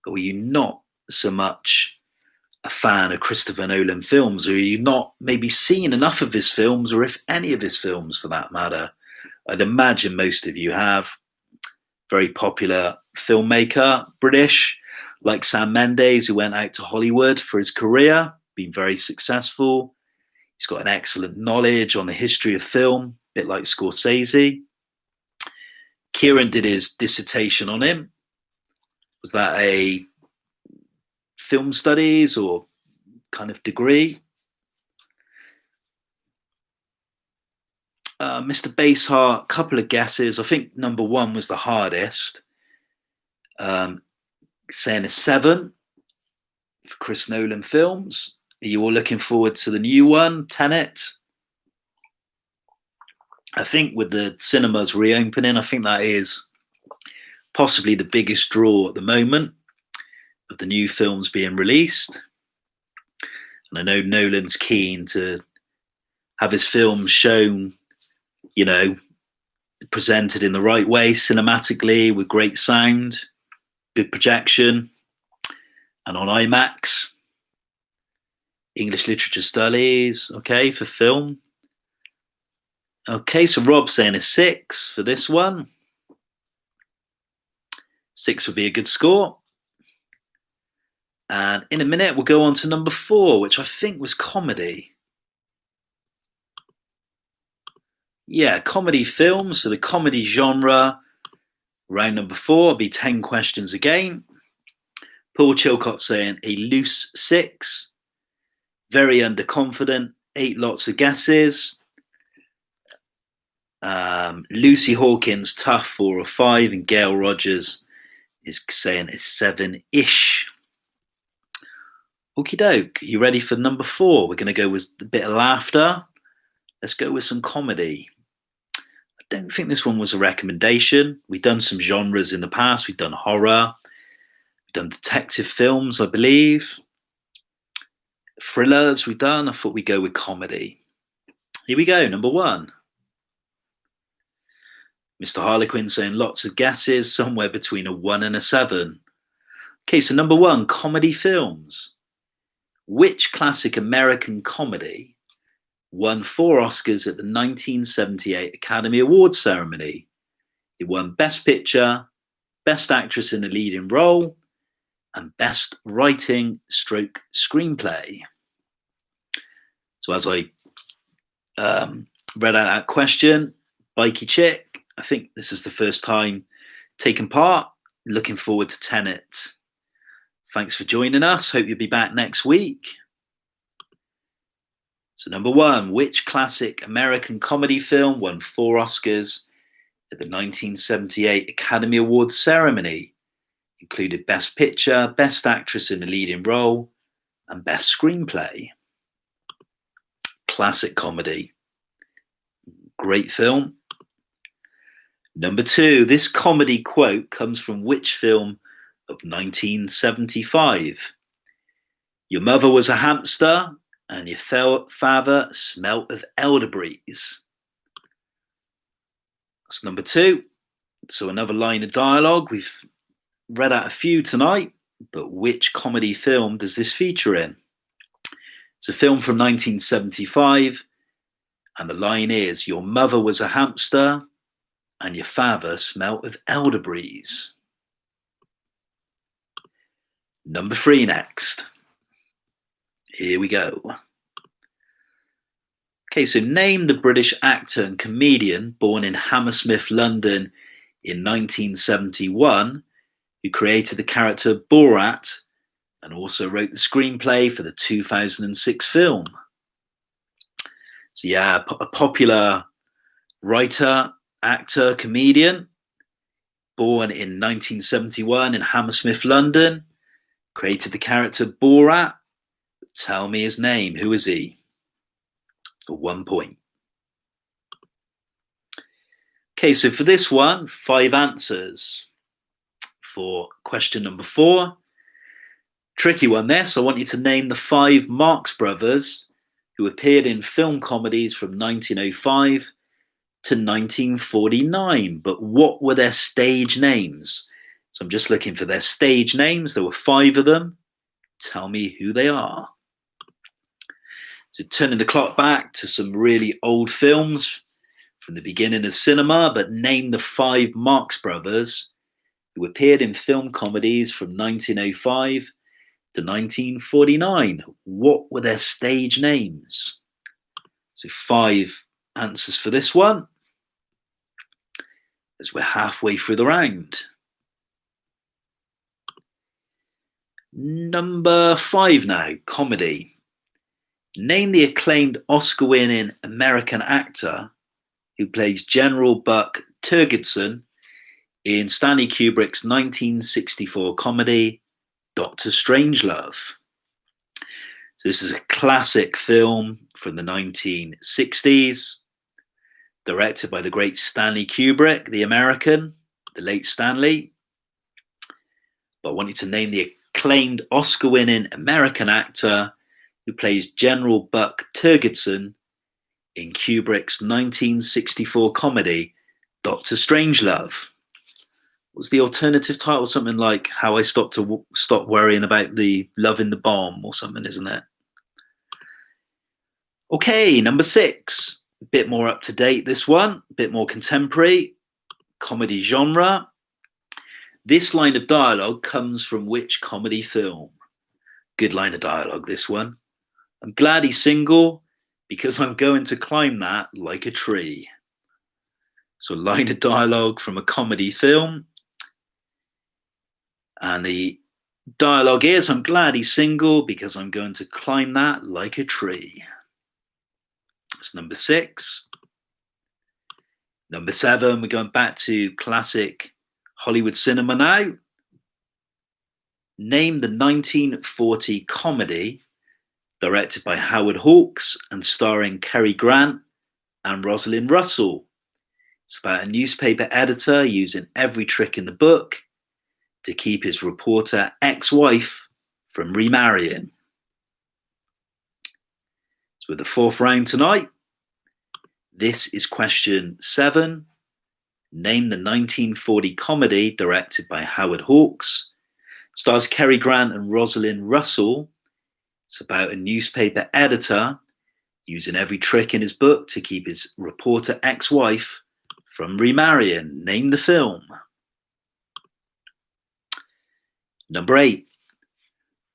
Or were you not so much a fan of Christopher Nolan films? Or are you not maybe seen enough of his films, or if any of his films for that matter? I'd imagine most of you have. Very popular filmmaker, British, like Sam Mendes, who went out to Hollywood for his career, been very successful. He's got an excellent knowledge on the history of film, a bit like Scorsese. Kieran did his dissertation on him. Was that a film studies or kind of degree? Mr. Baseheart, couple of guesses. I think number 1 was the hardest. Saying a 7 for Chris Nolan films. Are you all looking forward to the new one, Tenet? I think with the cinemas reopening, I think that is possibly the biggest draw at the moment of the new films being released. And I know Nolan's keen to have his films shown, you know, presented in the right way, cinematically, with great sound, good projection. And on IMAX, English Literature Studies, okay, for film. Okay, so Rob's saying a 6 for this one. 6 would be a good score. And in a minute, we'll go on to number 4, which I think was comedy. Yeah, comedy film. So the comedy genre, round number 4, will be 10 questions again. Paul Chilcott saying a loose 6. Very underconfident, 8 lots of guesses. Lucy Hawkins, tough, 4 or 5. And Gail Rogers is saying it's 7-ish. Okie doke, you ready for number 4? We're going to go with a bit of laughter. Let's go with some comedy. I don't think this one was a recommendation. We've done some genres in the past. We've done horror. We've done detective films, I believe. Thrillers we've done. I thought we'd go with comedy. Here we go, number 1. Mr. Harlequin saying lots of guesses, somewhere between a 1 and a 7. Okay, so number 1, comedy films. Which classic American comedy won 4 Oscars at the 1978 Academy Awards ceremony? It won Best Picture, Best Actress in a Leading Role, and Best Writing / Screenplay. So as I read out that question, Bikey Chick, I think this is the first time taking part. Looking forward to Tenet. Thanks for joining us. Hope you'll be back next week. So number 1, which classic American comedy film won 4 Oscars at the 1978 Academy Awards ceremony? Included Best Picture, Best Actress in a Leading Role, and Best Screenplay. Classic comedy. Great film. Number 2, this comedy quote comes from which film of 1975? Your mother was a hamster and your father smelt of elderberries. That's number 2. So another line of dialogue. We've read out a few tonight, but which comedy film does this feature in? It's a film from 1975, and the line is, your mother was a hamster and your father smelt of elderberries. Number 3 next. Here we go. Okay, so name the British actor and comedian born in Hammersmith, London in 1971, who created the character Borat and also wrote the screenplay for the 2006 film. So yeah, a popular writer, actor, comedian, born in 1971 in Hammersmith, London, created the character Borat. Tell me his name. Who is he? For 1 point. Okay, so for this one, 5 answers. For question number 4, tricky one this. I want you to name the 5 Marx Brothers who appeared in film comedies from 1905 to 1949. But what were their stage names? So I'm just looking for their stage names. There were 5 of them. Tell me who they are. So turning the clock back to some really old films from the beginning of cinema, but name the 5 Marx Brothers who appeared in film comedies from 1905 to 1949. What were their stage names? So 5 answers for this one, as we're halfway through the round. Number 5 now, comedy. Name the acclaimed Oscar-winning American actor who plays General Buck Turgidson in Stanley Kubrick's 1964 comedy, Dr. Strangelove. So this is a classic film from the 1960s, directed by the great Stanley Kubrick, the American, the late Stanley. But I want you to name the acclaimed Oscar-winning American actor who plays General Buck Turgidson in Kubrick's 1964 comedy, Dr. Strangelove. What's the alternative title? Something like How I Stop Worrying About the Loving the Bomb or something, isn't it? Okay, number 6. A bit more up to date, this one. A bit more contemporary. Comedy genre. This line of dialogue comes from which comedy film? Good line of dialogue, this one. I'm glad he's single because I'm going to climb that like a tree. So a line of dialogue from a comedy film. And the dialogue is, I'm glad he's single because I'm going to climb that like a tree. That's number 6. Number 7, we're going back to classic Hollywood cinema now. Name the 1940 comedy directed by Howard Hawks and starring Cary Grant and Rosalind Russell. It's about a newspaper editor using every trick in the book to keep his reporter ex-wife from remarrying. So with the 4th round tonight, this is question 7. Name the 1940 comedy directed by Howard Hawks. Stars Cary Grant and Rosalind Russell. It's about a newspaper editor using every trick in his book to keep his reporter ex-wife from remarrying. Name the film. Number 8.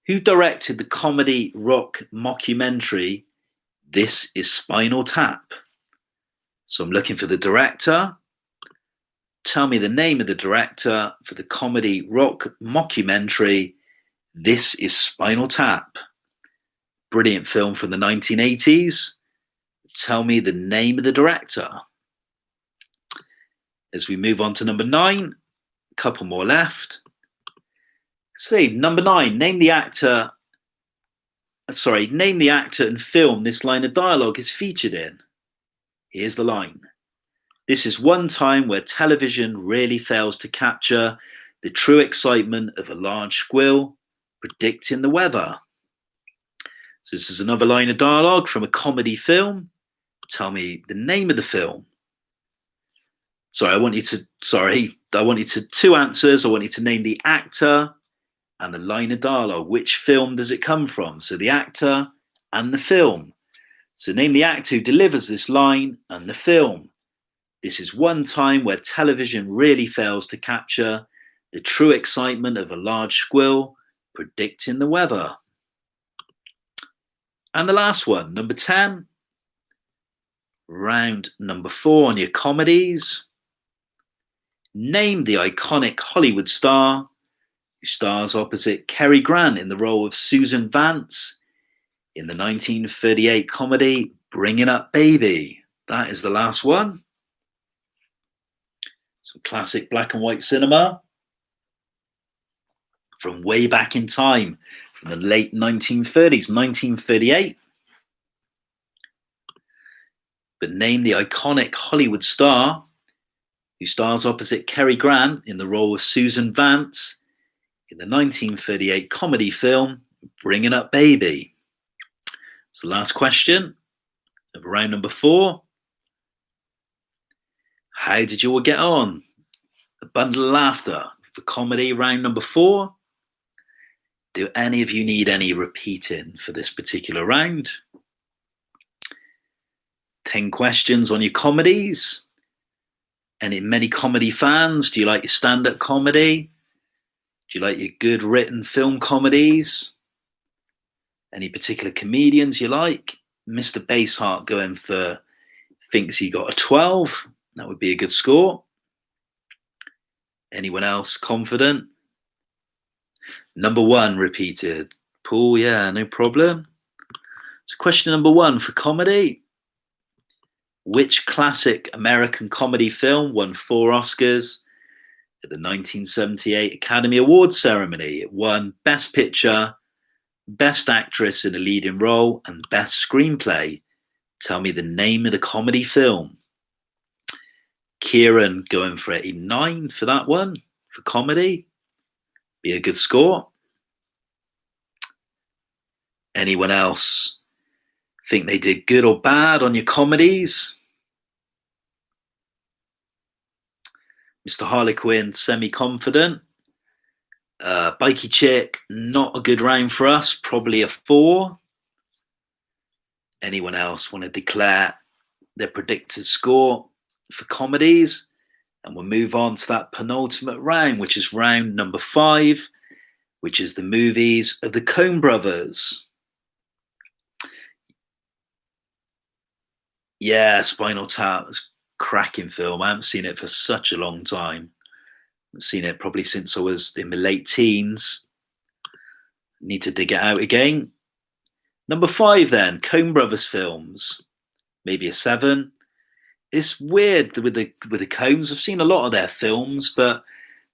Who directed the comedy rock mockumentary This Is Spinal Tap? So I'm looking for the director. Tell me the name of the director for the comedy rock mockumentary This Is Spinal Tap. Brilliant film from the 1980s. Tell me the name of the director. As we move on to number 9, a couple more left. Say, number 9, name the actor and film this line of dialogue is featured in. Here's the line. This is one time where television really fails to capture the true excitement of a large squirrel predicting the weather. So this is another line of dialogue from a comedy film. Tell me the name of the film. I want you to 2 answers. I want you to name the actor and the line of dialogue. Which film does it come from? So the actor and the film. So name the actor who delivers this line and the film. This is one time where television really fails to capture the true excitement of a large squirrel predicting the weather. And the last one, number 10. Round number 4 on your comedies. Name the iconic Hollywood star who stars opposite Cary Grant in the role of Susan Vance in the 1938 comedy Bringing Up Baby. That is the last one. Some classic black and white cinema from way back in time, from the late 1930s, 1938. But name the iconic Hollywood star who stars opposite Cary Grant in the role of Susan Vance in the 1938 comedy film Bringing Up Baby. So the last question of round number 4. How did you all get on? A bundle of laughter for comedy round number 4. Do any of you need any repeating for this particular round? 10 questions on your comedies. Many comedy fans? Do you like your stand-up comedy? Do you like your good written film comedies? Any particular comedians you like? Mr. Baseheart going for, thinks he got a 12. That would be a good score. Anyone else confident? Number 1 repeated. Paul, yeah, no problem. So question number 1 for comedy. Which classic American comedy film won 4 Oscars at the 1978 Academy Awards ceremony? It won Best Picture, Best Actress in a Leading Role, and Best Screenplay. Tell me the name of the comedy film. Kieran going for a 9 for that one, for comedy. Be a good score. Anyone else think they did good or bad on your comedies? Mr. Harlequin, semi-confident. Bikey Chick, not a good round for us, probably a 4. Anyone else want to declare their predicted score for comedies? And we'll move on to that penultimate round, which is round number 5, which is the movies of the Coen Brothers. Yeah, Spinal Tap, cracking film. I haven't seen it for such a long time. I've seen it probably since I was in my late teens. Need to dig it out again. Number 5 then, Coen Brothers films. Maybe a 7. It's weird with the Coens. I've seen a lot of their films, but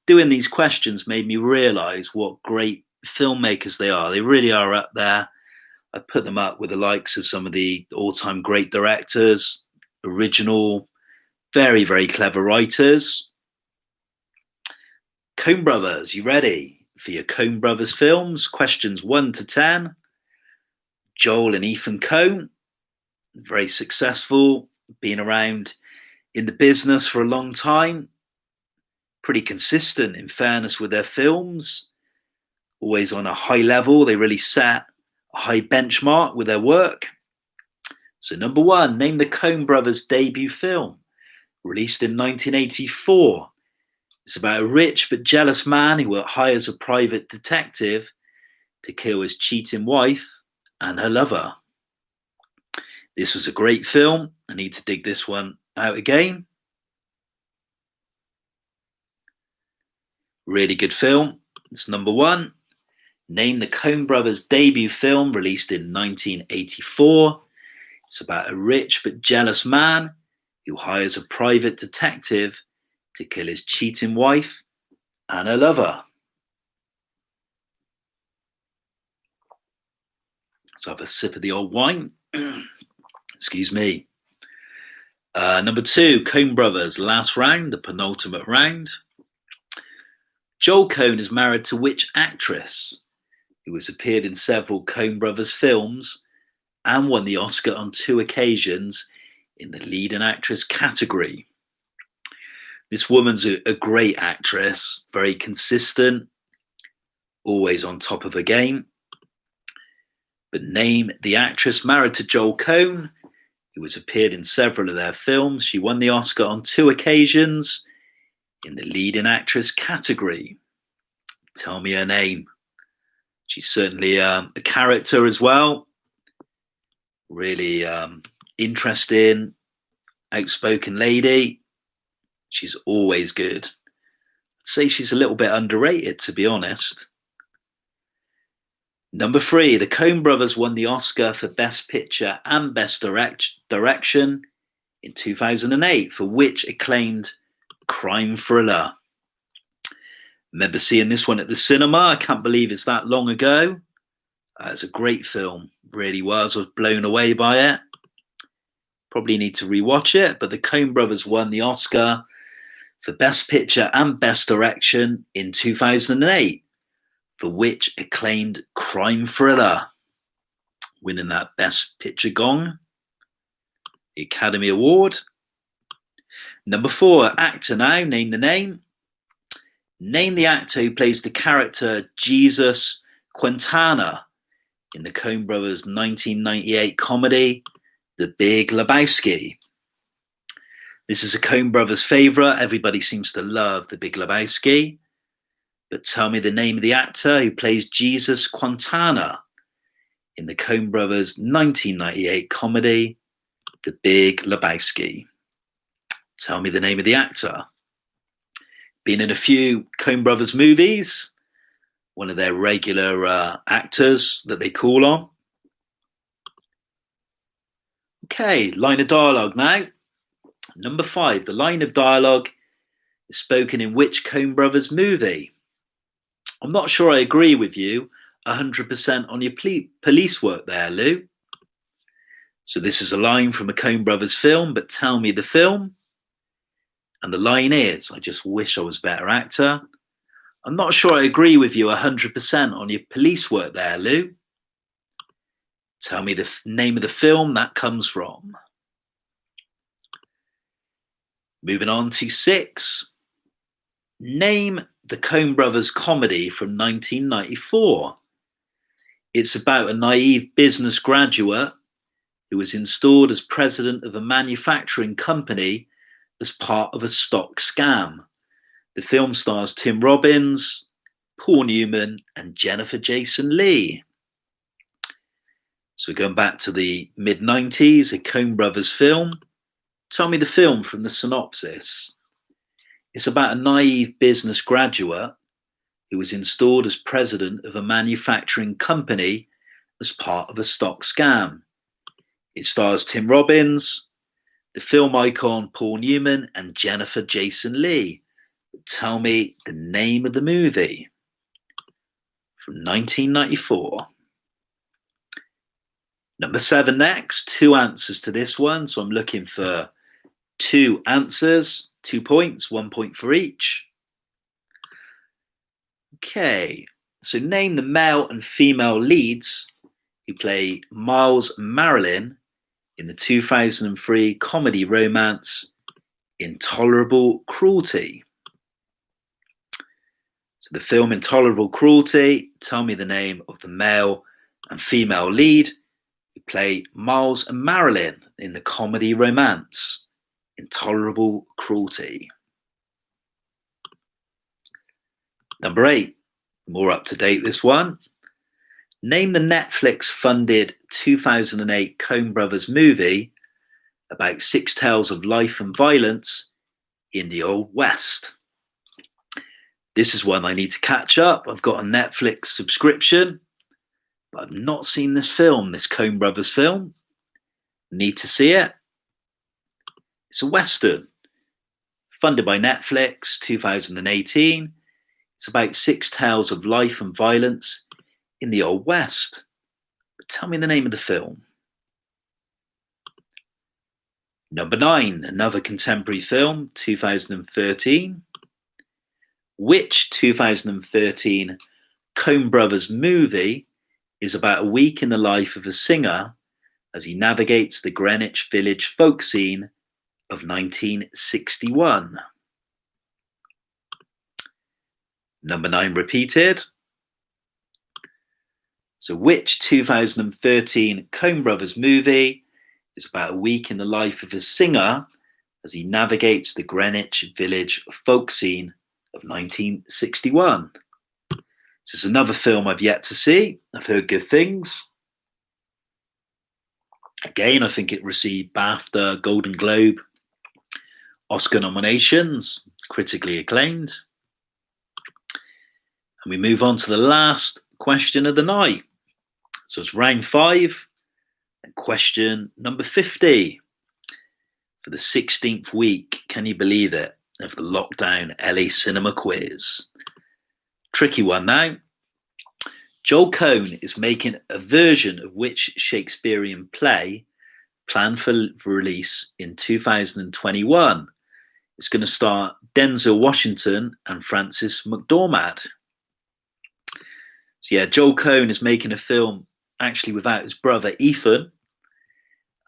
doing these questions made me realise what great filmmakers they are. They really are up there. I put them up with the likes of some of the all-time great directors, original, very, very clever writers. Coen Brothers, you ready for your Coen Brothers films? Questions 1 to 10. Joel and Ethan Coen, very successful, been around in the business for a long time, pretty consistent in fairness with their films, always on a high level. They really set a high benchmark with their work. So number 1, name the Coen Brothers' debut film, released in 1984. It's about a rich but jealous man who hires a private detective to kill his cheating wife and her lover. This was a great film. I need to dig this one out again. Really good film. It's number 1. Name the Coen Brothers' debut film, released in 1984. It's about a rich but jealous man who hires a private detective to kill his cheating wife and her lover. Let's have a sip of the old wine. Excuse me. Number 2, Coen Brothers, last round, the penultimate round. Joel Coen is married to which actress who has appeared in several Coen Brothers films and won the Oscar on 2 occasions in the leading actress category? This woman's a great actress, very consistent, always on top of her game. But name the actress married to Joel Coen, who has appeared in several of their films. She won the Oscar on 2 occasions in the leading actress category. Tell me her name. She's certainly a character as well. Really interesting, outspoken lady. She's always good. I'd say she's a little bit underrated, to be honest. Number 3, the Coen Brothers won the Oscar for Best Picture and Best Direction in 2008 for which acclaimed crime thriller? Remember seeing this one at the cinema. I can't believe it's that long ago. It's a great film, really was. I was blown away by it. Probably need to rewatch it, but the Coen Brothers won the Oscar for Best Picture and Best Direction in 2008 for which acclaimed crime thriller, winning that Best Picture gong, the Academy Award. Number 4, actor now, name the name. Name the actor who plays the character Jesus Quintana in the Coen Brothers' 1998 comedy, The Big Lebowski. This is a Coen Brothers favourite. Everybody seems to love The Big Lebowski. But tell me the name of the actor who plays Jesus Quintana in the Coen Brothers' 1998 comedy, The Big Lebowski. Tell me the name of the actor. Been in a few Coen Brothers movies. One of their regular actors that they call on. Okay, line of dialogue now. Number 5, the line of dialogue is spoken in which Coen Brothers movie? I'm not sure I agree with you 100% on your police work there, Lou. So this is a line from a Coen Brothers film, but tell me the film. And the line is, I just wish I was a better actor. I'm not sure I agree with you 100% on your police work there, Lou. Tell me the name of the film that comes from. Moving on to 6. Name the Coen Brothers comedy from 1994. It's about a naive business graduate who was installed as president of a manufacturing company as part of a stock scam. The film stars Tim Robbins, Paul Newman, and Jennifer Jason Leigh. So we're going back to the mid-90s, a Coen Brothers film. Tell me the film from the synopsis. It's about a naive business graduate who was installed as president of a manufacturing company as part of a stock scam. It stars Tim Robbins, the film icon Paul Newman, and Jennifer Jason Leigh. Tell me the name of the movie from 1994. Number 7 next. 2 answers to this one. So I'm looking for 2 answers, 2 points, 1 point for each. Okay, so name the male and female leads who play Miles and Marilyn in the 2003 comedy romance Intolerable Cruelty. So the film Intolerable Cruelty, tell me the name of the male and female lead who play Miles and Marilyn in the comedy romance Intolerable Cruelty. Number 8, more up to date this one. Name the Netflix-funded 2008 Coen Brothers movie about 6 tales of life and violence in the Old West. This is one I need to catch up. I've got a Netflix subscription, but I've not seen this film, this Coen Brothers film. Need to see it. It's a Western, funded by Netflix, 2018. It's about 6 tales of life and violence in the Old West. But tell me the name of the film. Number 9, another contemporary film, 2013. Which 2013 Coen Brothers movie is about a week in the life of a singer as he navigates the Greenwich Village folk scene of 1961? Number 9 repeated. So which 2013 Coen Brothers movie is about a week in the life of a singer as he navigates the Greenwich Village folk scene of 1961? This is another film I've yet to see. I've heard good things. Again, I think it received BAFTA, Golden Globe, Oscar nominations, critically acclaimed. And we move on to the last question of the night. So it's round 5 and question number 50 for the 16th week, can you believe it, of the lockdown LA cinema quiz. Tricky one now. Joel Coen is making a version of which Shakespearean play planned for release in 2021. It's going to star Denzel Washington and Frances McDormand. So yeah, Joel Coen is making a film actually without his brother Ethan.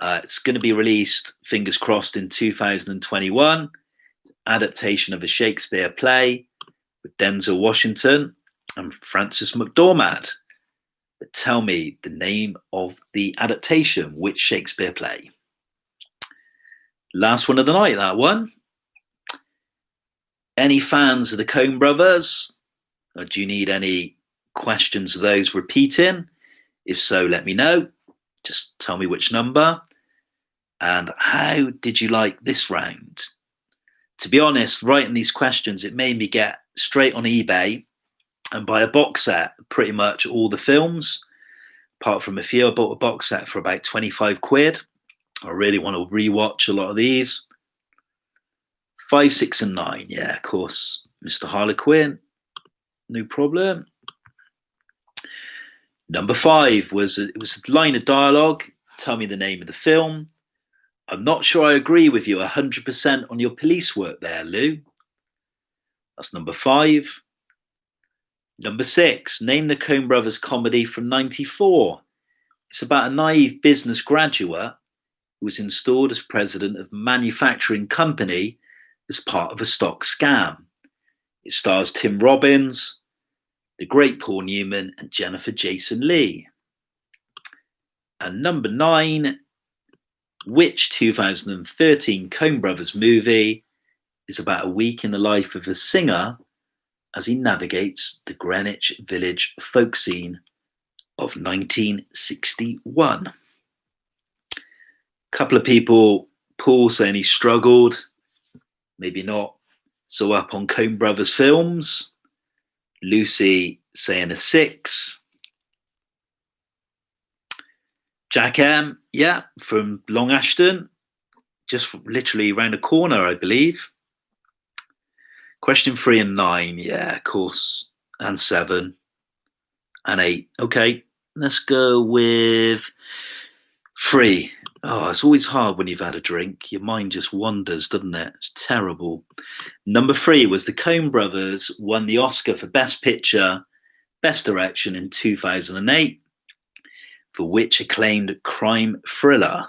It's going to be released, fingers crossed, in 2021. Adaptation of a Shakespeare play with Denzel Washington and Frances McDormand. But tell me the name of the adaptation, which Shakespeare play? Last one of the night, that one. Any fans of the Coen Brothers? Or do you need any questions of those repeating? If so, let me know. Just tell me which number. And how did you like this round? To be honest, writing these questions, it made me get straight on eBay and buy a box set, pretty much all the films. Apart from a few, I bought a box set for about 25 quid. I really want to rewatch a lot of these. 5, 6, and 9. Yeah, of course. Mr. Harlequin. No problem. Number 5 was a line of dialogue. Tell me the name of the film. I'm not sure I agree with you 100% on your police work there, Lou. That's number 5. Number 6, name the Coen Brothers comedy from 94. It's about a naive business graduate who was installed as president of a manufacturing company as part of a stock scam. It stars Tim Robbins, the great Paul Newman, and Jennifer Jason Leigh. And number 9, which 2013 Coen Brothers movie is about a week in the life of a singer as he navigates the Greenwich Village folk scene of 1961? A couple of people, Paul saying he struggled, maybe not so up on Coen Brothers films. Lucy saying a 6. Jack M, yeah, from Long Ashton, just literally around the corner, I believe. Question 3 and 9, yeah, of course, and 7 and 8. Okay, let's go with 3. Oh, it's always hard when you've had a drink. Your mind just wanders, doesn't it? It's terrible. Number 3 was the Coen Brothers won the Oscar for Best Picture, Best Direction in 2008, for which acclaimed crime thriller?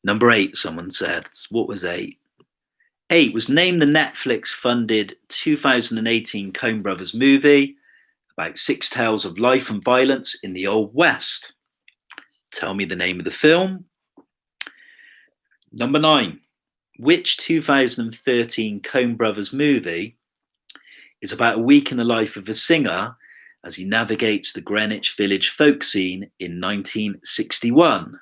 Number 8, someone said. What was 8? 8 was name the Netflix-funded 2018 Coen Brothers movie about 6 tales of life and violence in the Old West. Tell me the name of the film. Number 9, which 2013 Coen Brothers movie is about a week in the life of a singer as he navigates the Greenwich Village folk scene in 1961?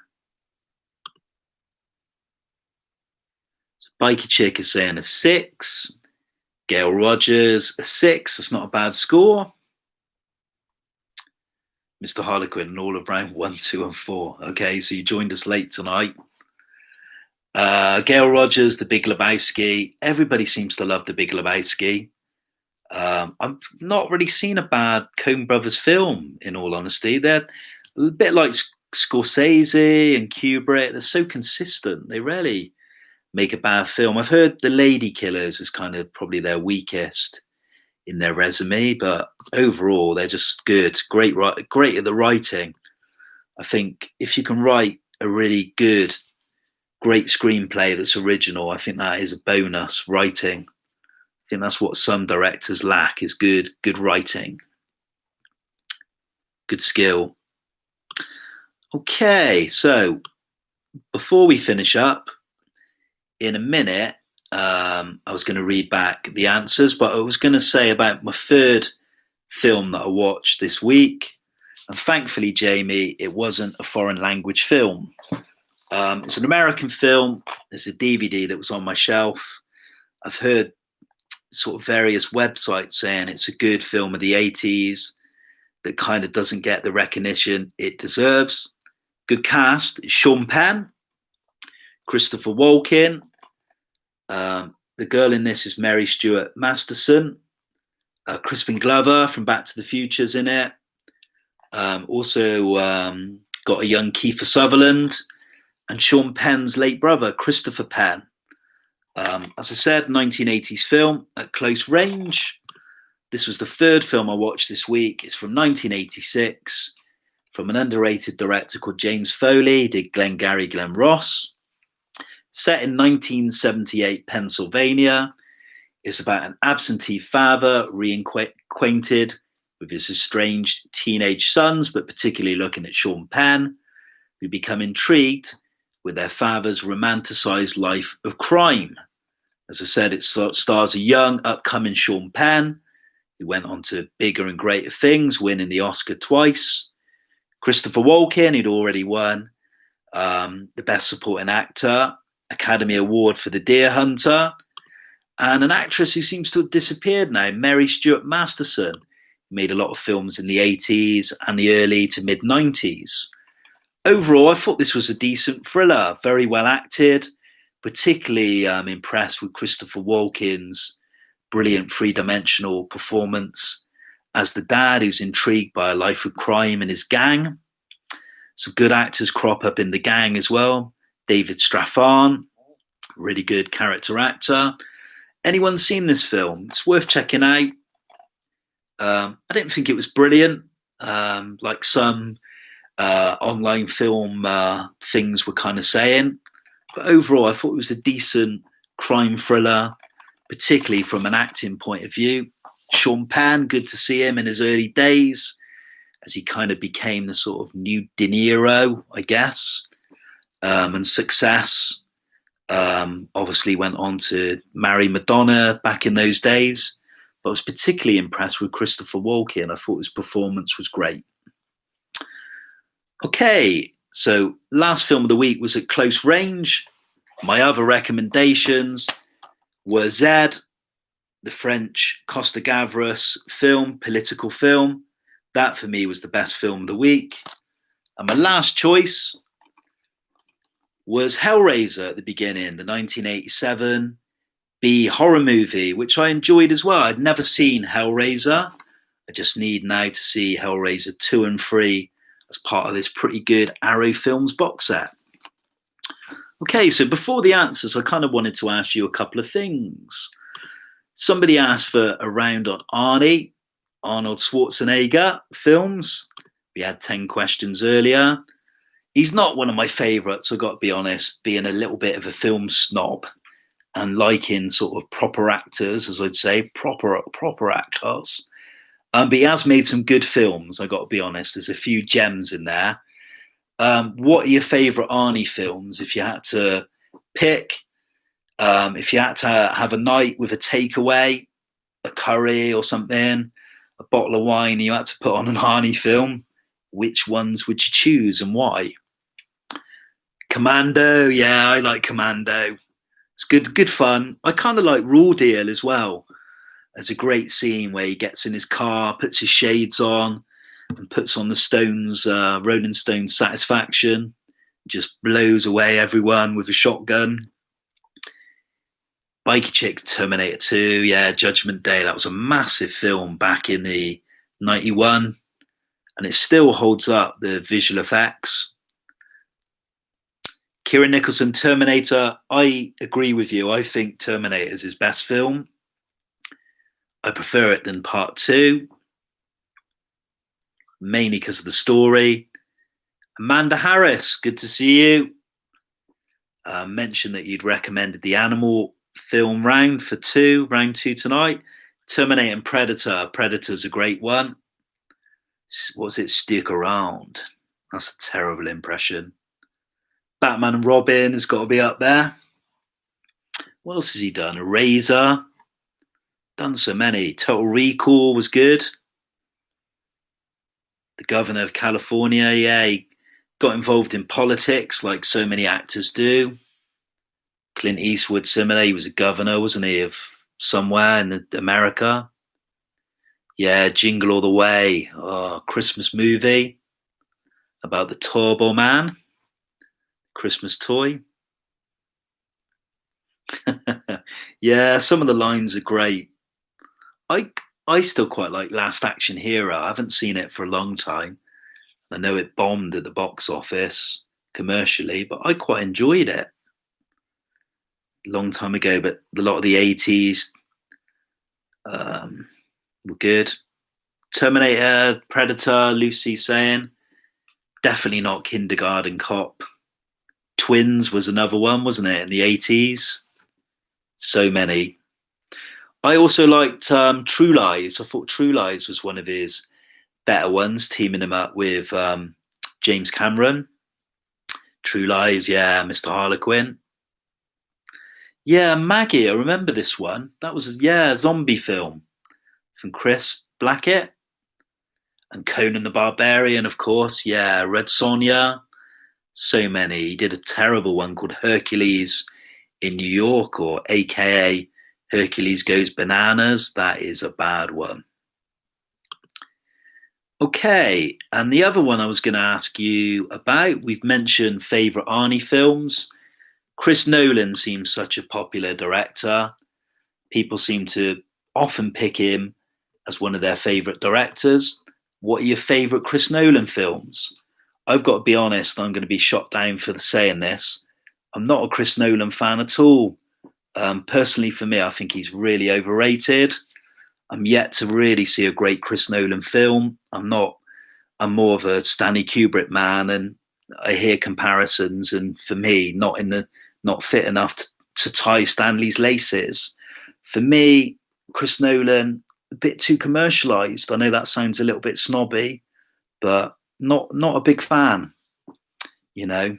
So Biker Chick is saying a 6. Gail Rogers, a 6. That's not a bad score. Mr. Harlequin and all of round 1, 2, and 4. Okay, so you joined us late tonight. Gail Rogers, The Big Lebowski. Everybody seems to love The Big Lebowski. I've not really seen a bad Coen Brothers film, in all honesty. They're a bit like Scorsese and Kubrick. They're so consistent. They rarely make a bad film. I've heard The Lady Killers is kind of probably their weakest in their resume, but overall they're just good. Great at the writing. I think if you can write a really good, great screenplay that's original, I think that is a bonus. Writing, I think that's what some directors lack, is good writing, good skill. Okay, so before we finish up, in a minute, I was going to read back the answers, but I was going to say about my third film that I watched this week. And thankfully, Jamie, it wasn't a foreign language film. It's an American film. There's a DVD that was on my shelf. I've heard sort of various websites saying it's a good film of the 80s that kind of doesn't get the recognition it deserves. Good cast. Sean Penn, Christopher Walken. The girl in this is Mary Stuart Masterson. Crispin Glover from Back to the Future's in it. Also got a young Kiefer Sutherland and Sean Penn's late brother, Christopher Penn. As I said, 1980s film at close range. This was the third film I watched this week. It's from 1986 from an underrated director called James Foley, did Glengarry Glen Ross. Set in 1978 Pennsylvania, it's about an absentee father reacquainted with his estranged teenage sons, but particularly looking at Sean Penn, who become intrigued with their father's romanticized life of crime. As I said, it stars a young, upcoming Sean Penn, who went on to bigger and greater things, winning the Oscar twice. Christopher Walken, who'd already won the Best Supporting Actor, Academy Award for The Deer Hunter, and an actress who seems to have disappeared now, Mary Stuart Masterson, who made a lot of films in the 80s and the early to mid-90s. Overall, I thought this was a decent thriller, very well acted, particularly impressed with Christopher Walken's brilliant three-dimensional performance as the dad who's intrigued by a life of crime and his gang. Some good actors crop up in the gang as well. David Strathairn, really good character actor. Anyone seen this film? It's worth checking out. I didn't think it was brilliant, like some online film things were kind of saying. But overall, I thought it was a decent crime thriller particularly from an acting point of view. Sean Penn, good to see him in his early days as he kind of became the sort of new De Niro, I guess, and success. Obviously went on to marry Madonna back in those days, but I was particularly impressed with Christopher Walken. I thought his performance was great. Okay, so last film of the week was At Close Range. My other recommendations were Zed, the French Costa Gavras film, political film. That for me was the best film of the week. And my last choice was Hellraiser at the beginning, the 1987 B horror movie, which I enjoyed as well. I'd never seen Hellraiser. I just need now to see Hellraiser 2 and 3 as part of this pretty good Arrow Films box set. Okay, so before the answers, I kind of wanted to ask you a couple of things. Somebody asked for a round on Arnold Schwarzenegger films. We had 10 questions earlier. He's not one of my favourites, I've got to be honest, being a little bit of a film snob and liking sort of proper actors, as I'd say, proper actors. But he has made some good films, I've got to be honest. There's a few gems in there. What are your favourite Arnie films if you had to pick? If you had to have a night with a takeaway, a curry or something, a bottle of wine, and you had to put on an Arnie film, which ones would you choose and why? Commando, yeah, I like Commando. It's good fun. I kind of like Raw Deal as well. There's a great scene where he gets in his car, puts his shades on, and puts on the Stones, Rolling Stones Satisfaction, just blows away everyone with a shotgun. Bikie Chicks, Terminator 2, yeah, Judgment Day. That was a massive film back in the 91, and it still holds up, the visual effects. Kieran Nicholson, Terminator. I agree with you. I think Terminator is his best film. I prefer it than Part 2, mainly because of the story. Amanda Harris, good to see you. Mentioned that you'd recommended the Animal film round 2 tonight. Terminator and Predator. Predator's a great one. What's it? Stick around. That's a terrible impression. Batman and Robin has got to be up there. What else has he done? Eraser. Done so many. Total Recall was good. The Governor of California, yeah, he got involved in politics like so many actors do. Clint Eastwood, similar. He was a governor, wasn't he, of somewhere in America? Yeah, Jingle All the Way. Oh, Christmas movie about the Turbo Man. Christmas toy. Yeah, some of the lines are great. I still quite like Last Action Hero. I haven't seen it for a long time. I know it bombed at the box office commercially, but I quite enjoyed it. A long time ago, but a lot of the 80s were good. Terminator, Predator, Lucy saying. Definitely not Kindergarten Cop. Twins was another one, wasn't it, in the 80s? So many. I also liked True Lies. I thought True Lies was one of his better ones, teaming him up with James Cameron. True Lies, yeah, Mr. Harlequin. Yeah, Maggie, I remember this one. That was, a zombie film from Chris Blackett. And Conan the Barbarian, of course. Yeah, Red Sonja. So many. He did a terrible one called Hercules in New York, or AKA Hercules Goes Bananas. That is a bad one. Okay, and the other one I was going to ask you about, we've mentioned favourite Arnie films. Chris Nolan seems such a popular director. People seem to often pick him as one of their favourite directors. What are your favourite Chris Nolan films? I've got to be honest, I'm going to be shot down for saying this. I'm not a Chris Nolan fan at all. Personally, for me, I think he's really overrated. I'm yet to really see a great Chris Nolan film. I'm more of a Stanley Kubrick man, and I hear comparisons, and for me, not fit enough to tie Stanley's laces. For me, Chris Nolan, a bit too commercialized. I know that sounds a little bit snobby, but not a big fan, you know.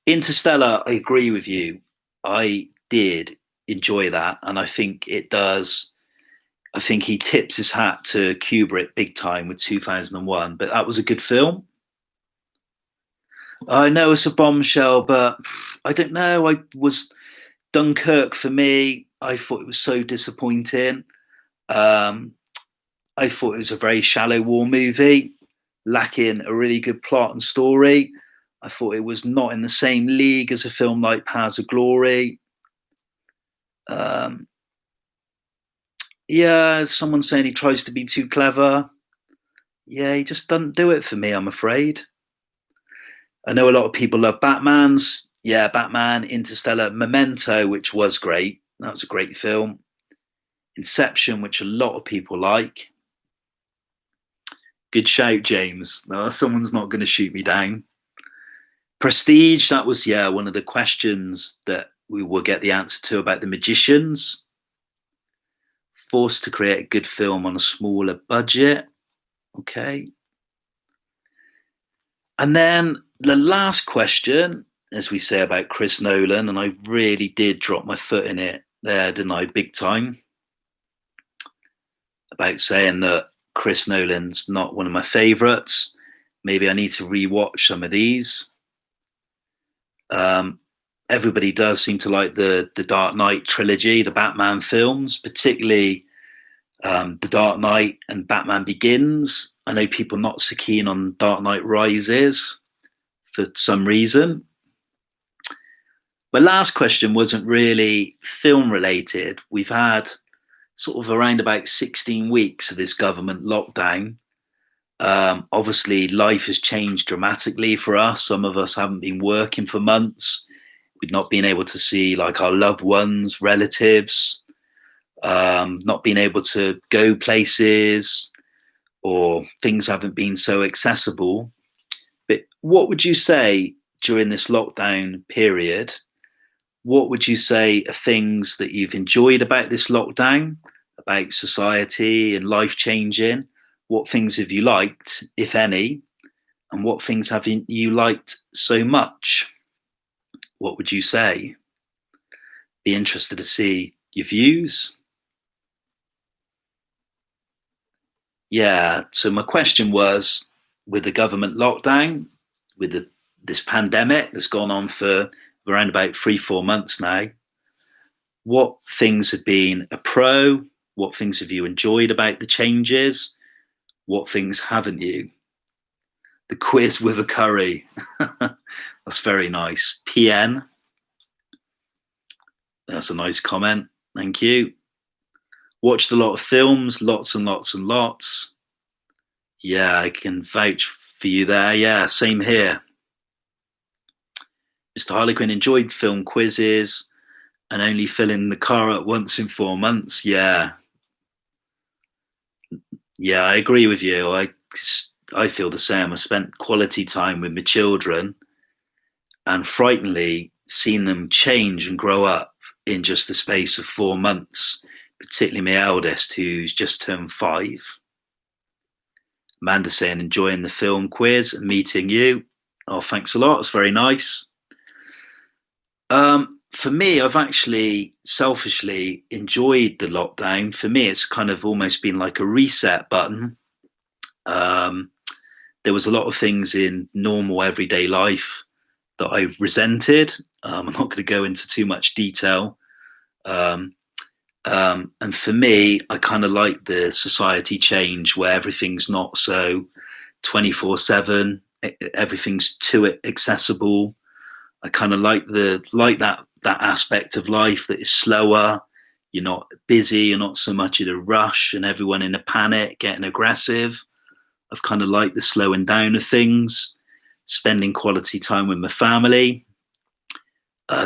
Interstellar, I agree with you. I did enjoy that, and I think it does. I think he tips his hat to Kubrick big time with 2001, but that was a good film. I know it's a bombshell, but I don't know. I was Dunkirk for me. I thought it was so disappointing. Um, I thought it was a very shallow war movie, lacking a really good plot and story. I thought it was not in the same league as a film like Paths of Glory. Um, yeah, someone saying he tries to be too clever. Yeah, he just doesn't do it for me, I'm afraid. I know a lot of people love Batman's. Yeah, Batman, Interstellar, Memento, which was great. That was a great film. Inception, which a lot of people like. Good shout, James. No, someone's not going to shoot me down. Prestige, that was, yeah, one of the questions that we will get the answer to about the magicians. Forced to create a good film on a smaller budget. Okay. And then the last question, as we say about Chris Nolan, and I really did drop my foot in it there, didn't I, big time, about saying that Chris Nolan's not one of my favourites. Maybe I need to rewatch some of these. Everybody does seem to like the Dark Knight trilogy, the Batman films, particularly The Dark Knight and Batman Begins. I know people not so keen on Dark Knight Rises for some reason. My last question wasn't really film related. We've had sort of around about 16 weeks of this government lockdown. Obviously, life has changed dramatically for us. Some of us haven't been working for months. We've not been able to see like our loved ones, relatives, not been able to go places, or things haven't been so accessible. But what would you say during this lockdown period? What would you say are things that you've enjoyed about this lockdown, about society and life changing? What things have you liked, if any? And what things have you liked so much? What would you say? Be interested to see your views. Yeah, so my question was, with the government lockdown, with this pandemic that's gone on for around about 3-4 months now, what things have been a pro? What things have you enjoyed about the changes? What things haven't you? The quiz with a curry. That's very nice. PN. That's a nice comment. Thank you. Watched a lot of films, lots and lots and lots. Yeah, I can vouch for you there. Yeah, same here. Mr. Harlequin enjoyed film quizzes and only filling the car up once in 4 months. Yeah. Yeah, I agree with you. I feel the same. I spent quality time with my children, and frighteningly seen them change and grow up in just the space of 4 months, particularly my eldest, who's just turned 5. Amanda saying, enjoying the film quiz and meeting you. Oh, thanks a lot. It's very nice. For me, I've actually selfishly enjoyed the lockdown. For me, it's kind of almost been like a reset button. There was a lot of things in normal everyday life that I resented. I'm not going to go into too much detail. And for me, I kind of like the society change where everything's not so 24/7. Everything's too accessible. I kind of like that aspect of life that is slower. You're not busy. You're not so much in a rush, and everyone in a panic, getting aggressive. I've kind of liked the slowing down of things, spending quality time with my family,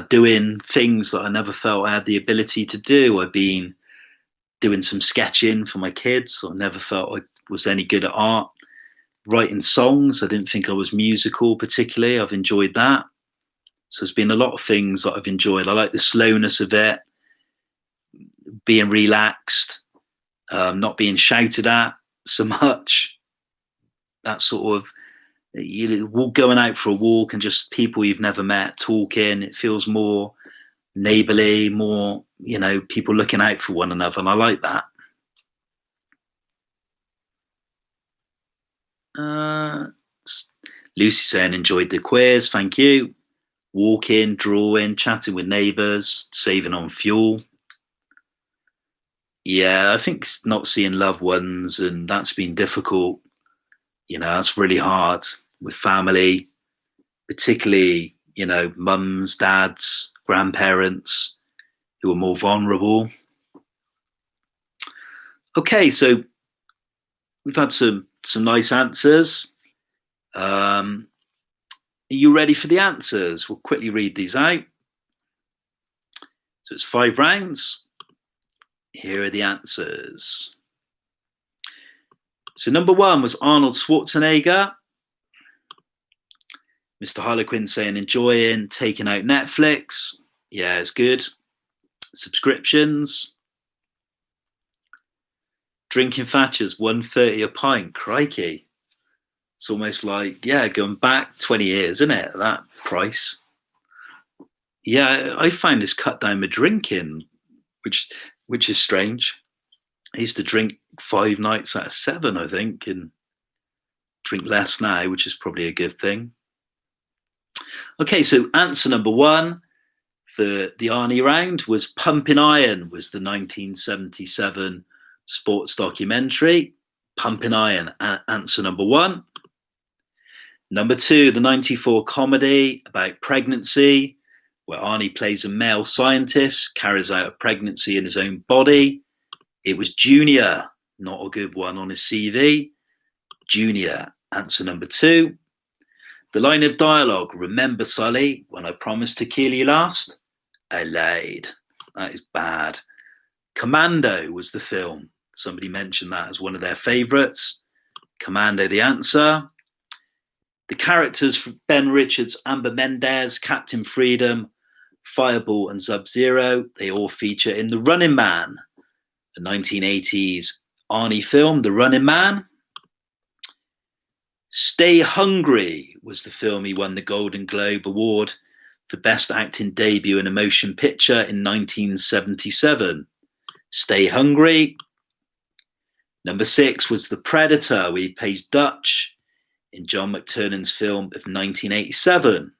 doing things that I never felt I had the ability to do. I've been doing some sketching for my kids. I never felt I was any good at art. Writing songs. I didn't think I was musical particularly. I've enjoyed that. So there's been a lot of things that I've enjoyed. I like the slowness of it. being relaxed, not being shouted at so much. That sort of going out for a walk and just people you've never met talking. It feels more neighborly, more people looking out for one another, and I like that. Lucy saying enjoyed the quiz, thank you. Walking, drawing, chatting with neighbours, saving on fuel. Yeah, I think not seeing loved ones, and that's been difficult. That's really hard with family, particularly, mums, dads, grandparents who are more vulnerable. Okay, so we've had some nice answers. Are you ready for the answers? We'll quickly read these out. So it's 5 rounds. Here are the answers. So number 1 was Arnold Schwarzenegger. Mr. Harlequin saying enjoying, taking out Netflix. Yeah, it's good. Subscriptions. Drinking Thatcher's $1.30 a pint. Crikey. It's almost like, going back 20 years, isn't it? At that price. Yeah, I find this cut down my drinking, which is strange. I used to drink 5 nights out of 7, I think, and drink less now, which is probably a good thing. Okay, so answer number 1 for the Arnie round was Pumping Iron, was the 1977 sports documentary. Pumping Iron, answer number 1. Number 2, the 94 comedy about pregnancy, where Arnie plays a male scientist, carries out a pregnancy in his own body. It was Junior, not a good one on his CV. Junior, answer number 2. The line of dialogue, remember Sully, when I promised to kill you last? I lied. That is bad. Commando was the film. Somebody mentioned that as one of their favourites. Commando, the answer. The characters Ben Richards, Amber Mendez, Captain Freedom, Fireball and Sub-Zero, they all feature in The Running Man, the 1980s Arnie film, The Running Man. Stay Hungry was the film he won the Golden Globe Award for Best Acting Debut in a Motion Picture in 1977. Stay Hungry. Number 6 was The Predator, where he plays Dutch in John McTiernan's film of 1987.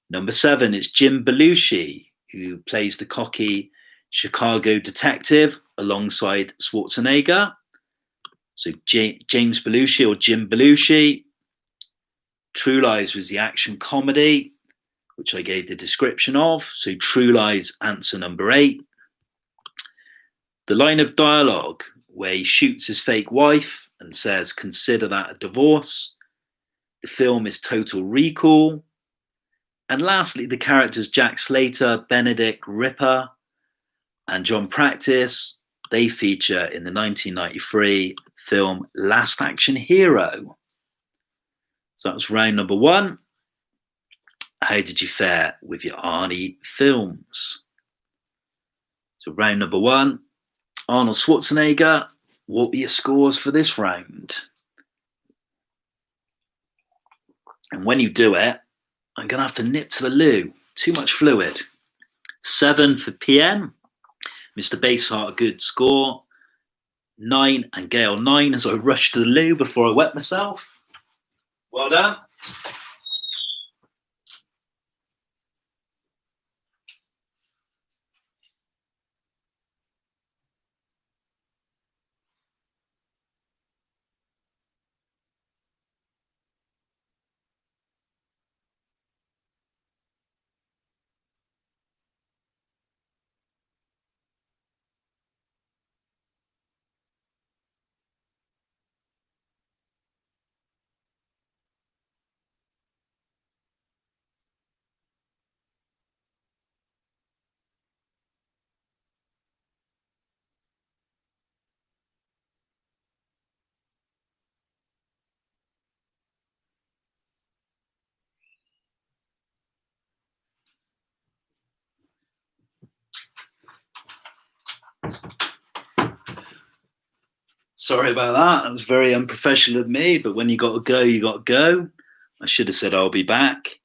Number 7 is Jim Belushi, who plays the cocky Chicago detective alongside Schwarzenegger. So James Belushi or Jim Belushi. True Lies was the action comedy, which I gave the description of. So True Lies, answer number 8. The line of dialogue where he shoots his fake wife and says, consider that a divorce. The film is Total Recall. And lastly, the characters Jack Slater, Benedict Ripper, and John Practice, they feature in the 1993 film Last Action Hero. So that was round number 1. How did you fare with your Arnie films? So round number 1, Arnold Schwarzenegger. What were your scores for this round? And when you do it, I'm going to have to nip to the loo. Too much fluid. 7 for PM. Mr. Baseheart, a good score. 9 and Gail 9 as I rushed to the loo before I wet myself. Well done. Sorry about that. That was very unprofessional of me, but when you got to go, you got to go. I should have said I'll be back.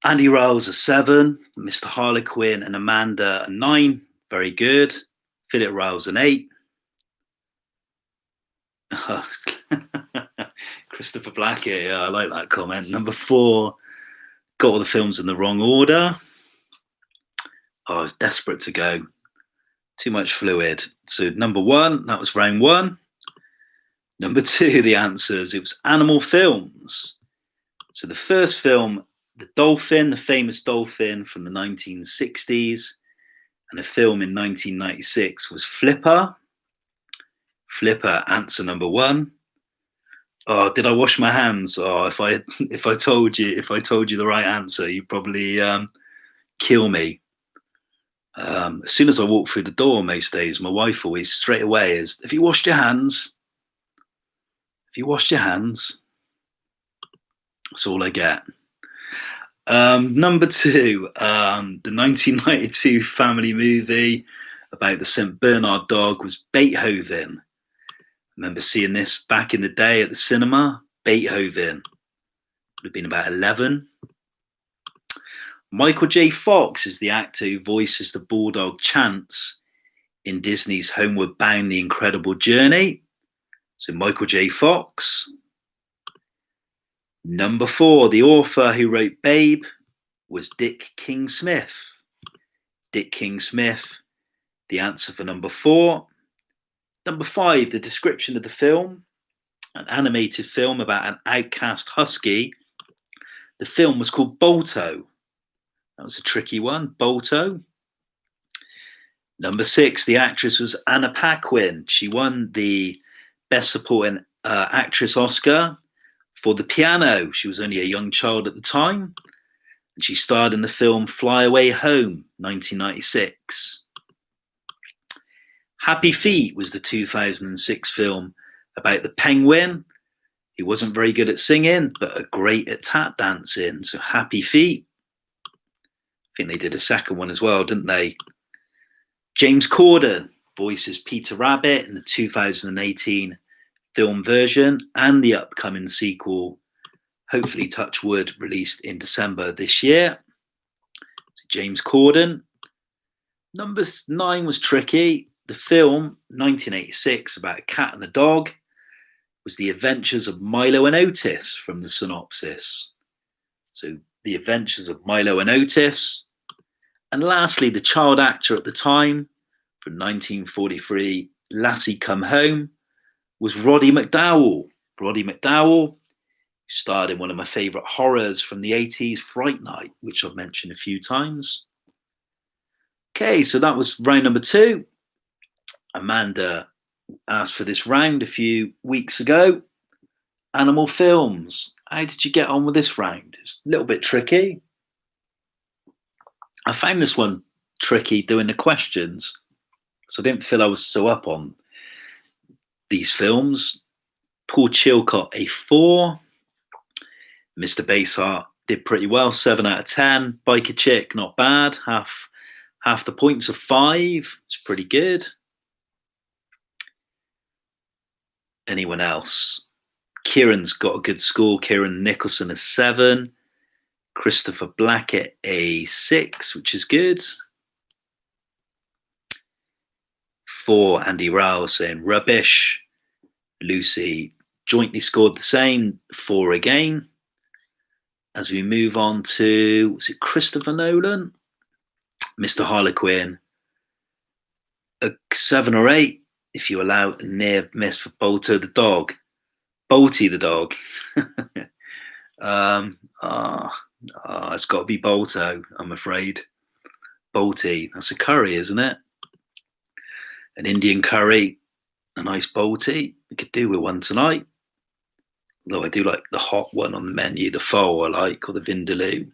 Andy Rowell's a 7, Mr. Harlequin and Amanda a 9. Very good. Philip Rowell's an 8. Christopher Blackett, yeah, I like that comment. Number 4, got all the films in the wrong order. I was desperate to go. Too much fluid. So number 1, that was round 1. Number 2, the answers. It was animal films. So the first film, the dolphin, the famous dolphin from the 1960s, and a film in 1996 was Flipper. Flipper, answer number 1. Oh, did I wash my hands? Oh, if I told you the right answer, you'd probably kill me. As soon as I walk through the door most days, my wife always straight away is, have you washed your hands? Have you washed your hands? That's all I get. Number 2, the 1992 family movie about the St. Bernard dog was Beethoven. I remember seeing this back in the day at the cinema. Beethoven. Would have been about 11. Michael J. Fox is the actor who voices the bulldog Chance in Disney's Homeward Bound: The Incredible Journey. So Michael J. Fox. Number 4, the author who wrote Babe was Dick King Smith. Dick King Smith, the answer for number 4. Number 5, the description of the film, an animated film about an outcast husky. The film was called Balto. That was a tricky one, Balto. Number 6, the actress was Anna Paquin. She won the Best Supporting Actress Oscar for The Piano. She was only a young child at the time. And she starred in the film Fly Away Home, 1996. Happy Feet was the 2006 film about the penguin. He wasn't very good at singing, but great at tap dancing. So Happy Feet. I think they did a second one as well, didn't they? James Corden voices Peter Rabbit in the 2018 film version and the upcoming sequel, hopefully touch wood, released in December this year. So James Corden. Number 9 was tricky. The film, 1986, about a cat and a dog, was The Adventures of Milo and Otis from the synopsis. So The Adventures of Milo and Otis. And lastly, the child actor at the time, from 1943, Lassie Come Home, was Roddy McDowall. Roddy McDowall, who starred in one of my favourite horrors from the 80s, Fright Night, which I've mentioned a few times. Okay, so that was round number 2. Amanda asked for this round a few weeks ago. Animal films. How did you get on with this round? It's a little bit tricky. I found this one tricky doing the questions, so I didn't feel I was so up on these films. Paul Chilcott, a 4. Mr. Baseheart did pretty well, 7 out of 10. Biker Chick, not bad. Half the points of 5. It's pretty good. Anyone else? Kieran's got a good score. Kieran Nicholson, a 7. Christopher Blackett, a 6, which is good. 4, Andy Rowell saying rubbish. Lucy jointly scored the same, 4 again. As we move on to, was it Christopher Nolan? Mr. Harlequin, a 7 or 8, if you allow a near miss for Balto the dog. Balty the dog. It's got to be Balto, I'm afraid. Balti, that's a curry, isn't it? An Indian curry, a nice Balti. We could do with one tonight. Although I do like the hot one on the menu, the pho I like, or the vindaloo.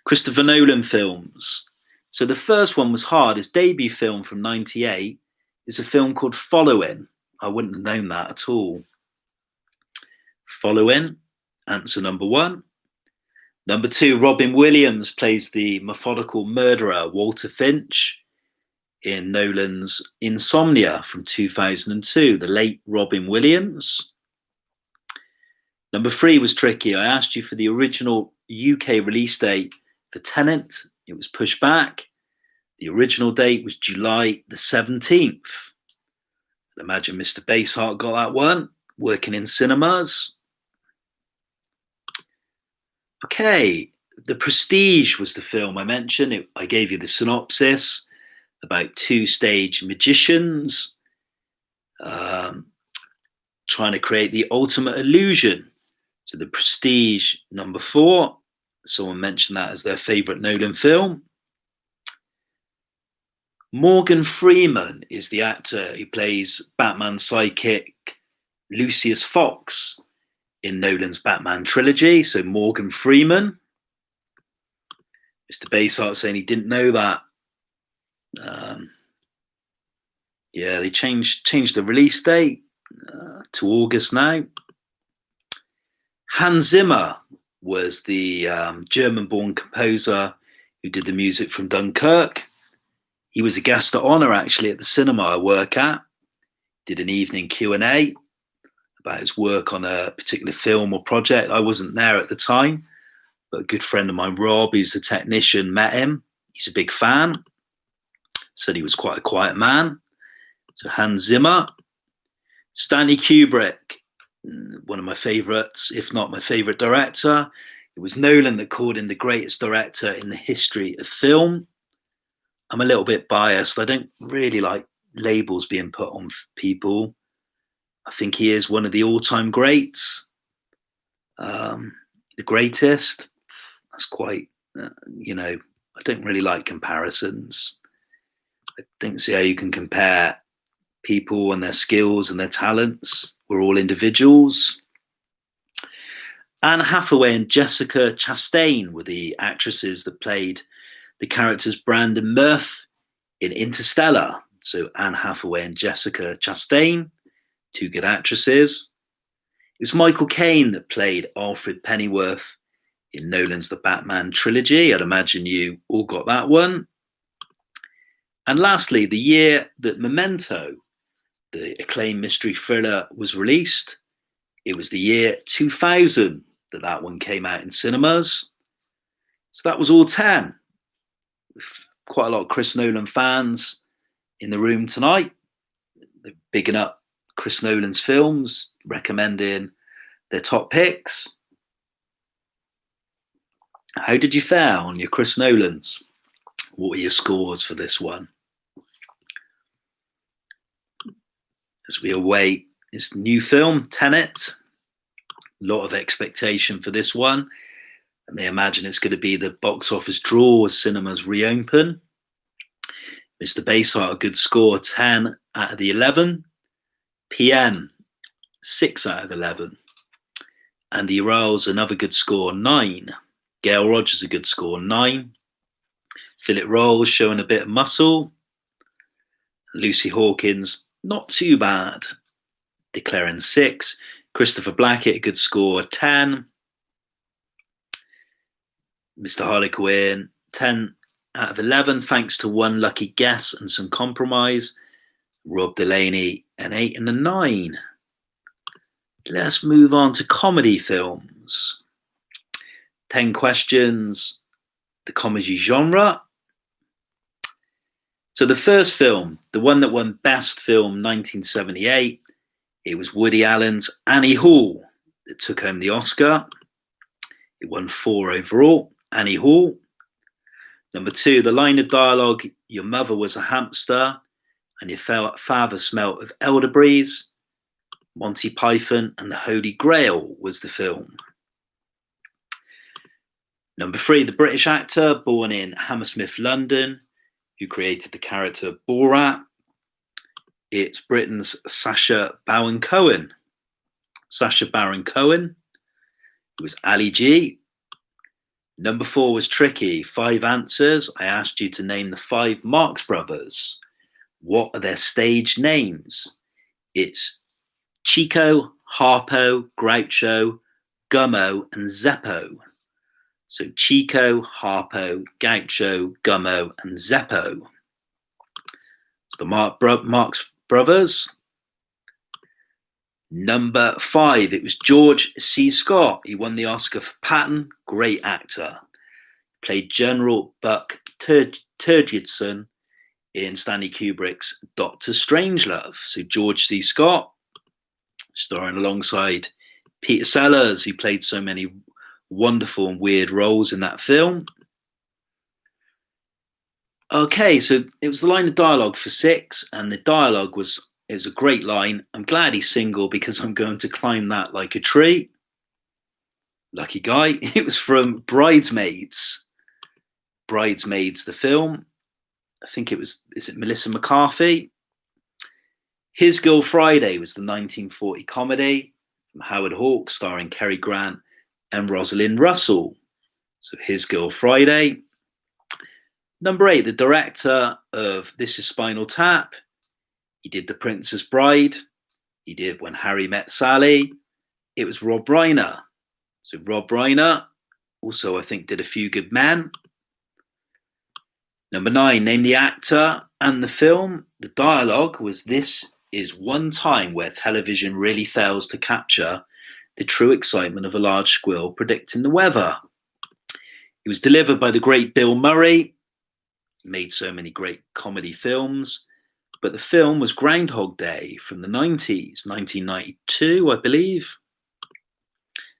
Christopher Nolan films. So the first one was hard. His debut film from 98 is a film called Following. I wouldn't have known that at all. Following, answer number 1. Number 2, Robin Williams plays the methodical murderer, Walter Finch, in Nolan's Insomnia from 2002, the late Robin Williams. Number 3 was tricky. I asked you for the original UK release date for Tenet. It was pushed back. The original date was July the 17th. I'd imagine Mr. Baseheart got that one, working in cinemas. Okay, The Prestige was the film I mentioned. I gave you the synopsis about 2 stage magicians trying to create the ultimate illusion. So The Prestige, number 4. Someone mentioned that as their favourite Nolan film. Morgan Freeman is the actor who plays Batman's sidekick Lucius Fox in Nolan's Batman trilogy. So Morgan Freeman. Mr. Baseheart saying he didn't know that. Yeah, they changed the release date to August now. Hans Zimmer was the German-born composer who did the music from Dunkirk. He was a guest of honour actually at the cinema I work at. Did an evening Q&A about his work on a particular film or project. I wasn't there at the time, but a good friend of mine, Rob, who's the technician, met him. He's a big fan. Said he was quite a quiet man. So Hans Zimmer. Stanley Kubrick, one of my favourites, if not my favourite director. It was Nolan that called him the greatest director in the history of film. I'm a little bit biased. I don't really like labels being put on people. I think he is one of the all-time greats. The greatest. That's quite, I don't really like comparisons. I don't see how you can compare people and their skills and their talents. We're all individuals. Anne Hathaway and Jessica Chastain were the actresses that played the characters Brand and Murph in Interstellar. So Anne Hathaway and Jessica Chastain, 2 good actresses. It was Michael Caine that played Alfred Pennyworth in Nolan's The Batman trilogy. I'd imagine you all got that one. And lastly, the year that Memento, the acclaimed mystery thriller, was released, it was the year 2000 that one came out in cinemas. So that was all 10. Quite a lot of Chris Nolan fans in the room tonight. They're bigging up Chris Nolan's films, recommending their top picks. How did you fare on your Chris Nolans? What were your scores for this one? As we await this new film, Tenet, a lot of expectation for this one. And they imagine it's going to be the box office draw as cinemas reopen. Mr. Baseheart, a good score, 10 out of the 11. PM, 6 out of 11. Andy Riles, another good score, 9. Gail Rogers, a good score, 9. Philip Rolls showing a bit of muscle. Lucy Hawkins, not too bad, declaring 6. Christopher Blackett, a good score, 10. Mr. Harlequin, 10 out of 11, thanks to one lucky guess and some compromise. Rob Delaney, an 8 and a 9. Let's move on to comedy films. 10 questions, the comedy genre. So the first film, the one that won Best Film 1978, it was Woody Allen's Annie Hall that took home the Oscar. It won 4 overall. Annie Hall. Number 2, the line of dialogue, your mother was a hamster and your father smelt of elderberries. Monty Python and the Holy Grail was the film. Number 3, the British actor born in Hammersmith, London, who created the character Borat. It's Britain's Sacha Baron Cohen. Sacha Baron Cohen. It was Ali G. Number 4 was tricky. 5 answers. I asked you to name the 5 Marx Brothers. What are their stage names? It's Chico, Harpo, Groucho, Gummo, and Zeppo. So Chico, Harpo, Groucho, Gummo, and Zeppo. It's the Marx Brothers. Number 5, it was George C. Scott. He won the Oscar for Patton, great actor. Played General Buck Turgidson in Stanley Kubrick's Dr. Strangelove. So George C. Scott, starring alongside Peter Sellers, who played so many wonderful and weird roles in that film. Okay, so it was the line of dialogue for 6, and the dialogue was a great line. I'm glad he's single because I'm going to climb that like a tree. Lucky guy. It was from Bridesmaids. Bridesmaids, the film. I think is it Melissa McCarthy? His Girl Friday was the 1940 comedy from Howard Hawks, starring Cary Grant and Rosalind Russell. So His Girl Friday. Number 8, the director of This Is Spinal Tap. He did The Princess Bride. He did When Harry Met Sally. It was Rob Reiner. So Rob Reiner also, I think, did A Few Good Men. Number 9, name the actor and the film. The dialogue was, "This is one time where television really fails to capture the true excitement of a large squirrel predicting the weather." It was delivered by the great Bill Murray. He made so many great comedy films. But the film was Groundhog Day from the 90s, 1992, I believe.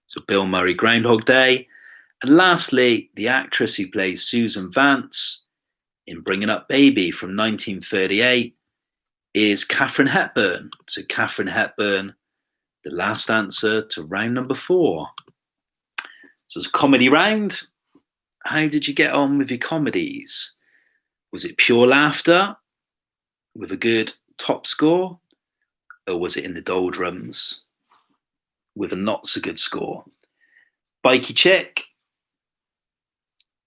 So Bill Murray, Groundhog Day. And lastly, the actress who plays Susan Vance in Bringing Up Baby from 1938 is Katharine Hepburn. So Katharine Hepburn, the last answer to round number 4. So it's a comedy round. How did you get on with your comedies? Was it pure laughter with a good top score? Or was it in the doldrums with a not so good score? Bikey Chick,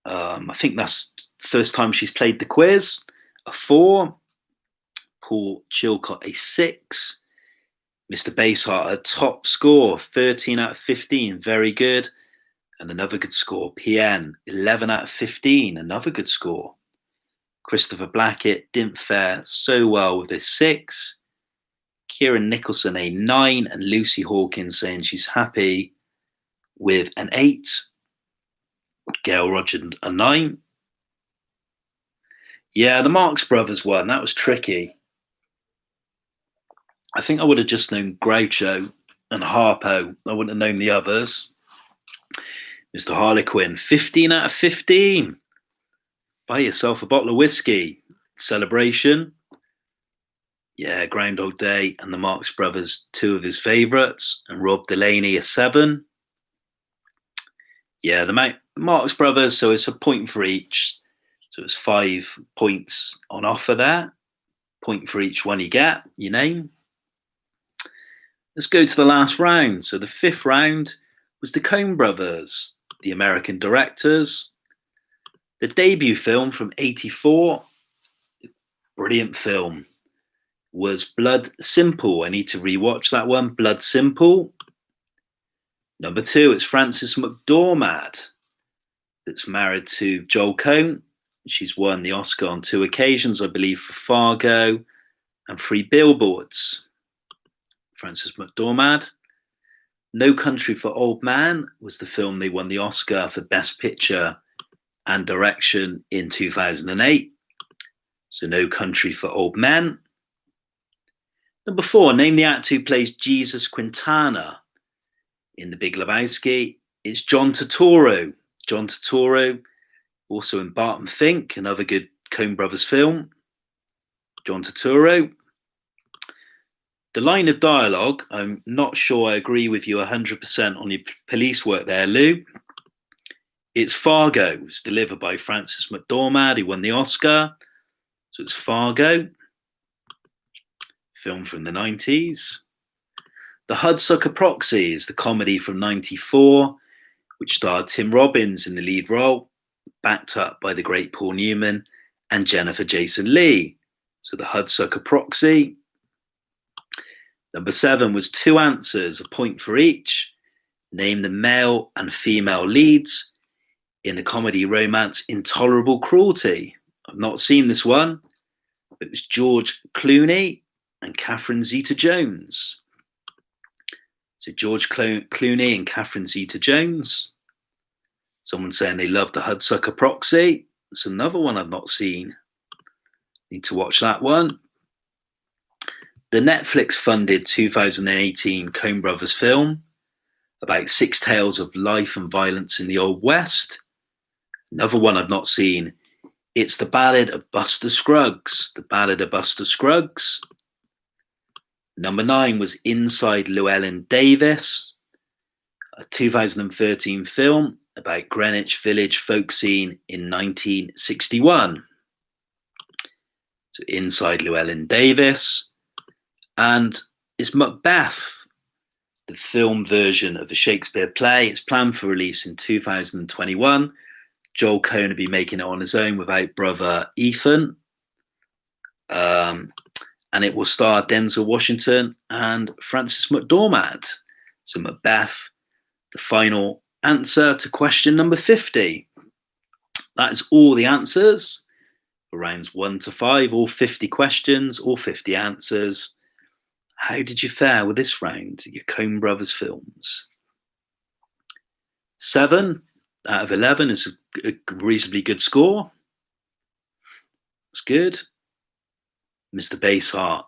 I think that's the first time she's played the quiz, a 4. Paul Chilcott, a 6. Mr. Baseheart, a top score, 13 out of 15, very good. And another good score, PN, 11 out of 15, another good score. Christopher Blackett didn't fare so well with a 6. Kieran Nicholson, a 9. And Lucy Hawkins saying she's happy with an 8. Gail Roger, a 9. Yeah, the Marx Brothers one, that was tricky. I think I would have just known Groucho and Harpo. I wouldn't have known the others. Mr. Harlequin, 15 out of 15. Buy yourself a bottle of whiskey. Celebration. Yeah, Groundhog Day and the Marx Brothers, 2 of his favourites. And Rob Delaney, a 7. Yeah, the Marx Brothers, so it's a point for each. So it's 5 points on offer there. Point for each one you get, your name. Let's go to the last round. So the 5th round was the Coen Brothers, the American directors. The debut film from 84, brilliant film, was Blood Simple. I need to rewatch that one, Blood Simple. Number 2, it's Frances McDormand, that's married to Joel Coen. She's won the Oscar on 2 occasions, I believe, for Fargo and 3 Billboards. Frances McDormand. No Country for Old Men was the film they won the Oscar for Best Picture and Direction in 2008. So No Country for Old Men. Number 4, name the actor who plays Jesus Quintana in The Big Lebowski. It's John Turturro. John Turturro, also in Barton Fink, another good Coen Brothers film. John Turturro. The line of dialogue, I'm not sure I agree with you 100% on your police work there, Lou. It's Fargo. It's delivered by Frances McDormand, who won the Oscar. So it's Fargo. Film from the 90s. The Hudsucker Proxy is the comedy from 94, which starred Tim Robbins in the lead role, backed up by the great Paul Newman and Jennifer Jason Leigh. So the Hudsucker Proxy. Number 7 was 2 answers, a point for each. Name the male and female leads in the comedy romance Intolerable Cruelty. I've not seen this one, It was George Clooney and Catherine Zeta-Jones. So George Clooney and Catherine Zeta-Jones. Someone saying they love the Hudsucker Proxy. It's another one I've not seen. Need to watch that one. The Netflix-funded 2018 Coen Brothers film about 6 tales of life and violence in the Old West. Another one I've not seen. It's The Ballad of Buster Scruggs. The Ballad of Buster Scruggs. Number 9 was Inside Llewellyn Davis, a 2013 film about Greenwich Village folk scene in 1961. So Inside Llewellyn Davis. And it's Macbeth, the film version of the Shakespeare play. It's planned for release in 2021. Joel Coen will be making it on his own without brother Ethan. And it will star Denzel Washington and Frances McDormand. So Macbeth, the final answer to question number 50. That is all the answers for rounds 1 to 5, all 50 questions, all 50 answers. How did you fare with this round, your Coen Brothers films? 7 out of 11 is a reasonably good score. It's good. Mr. Baseheart,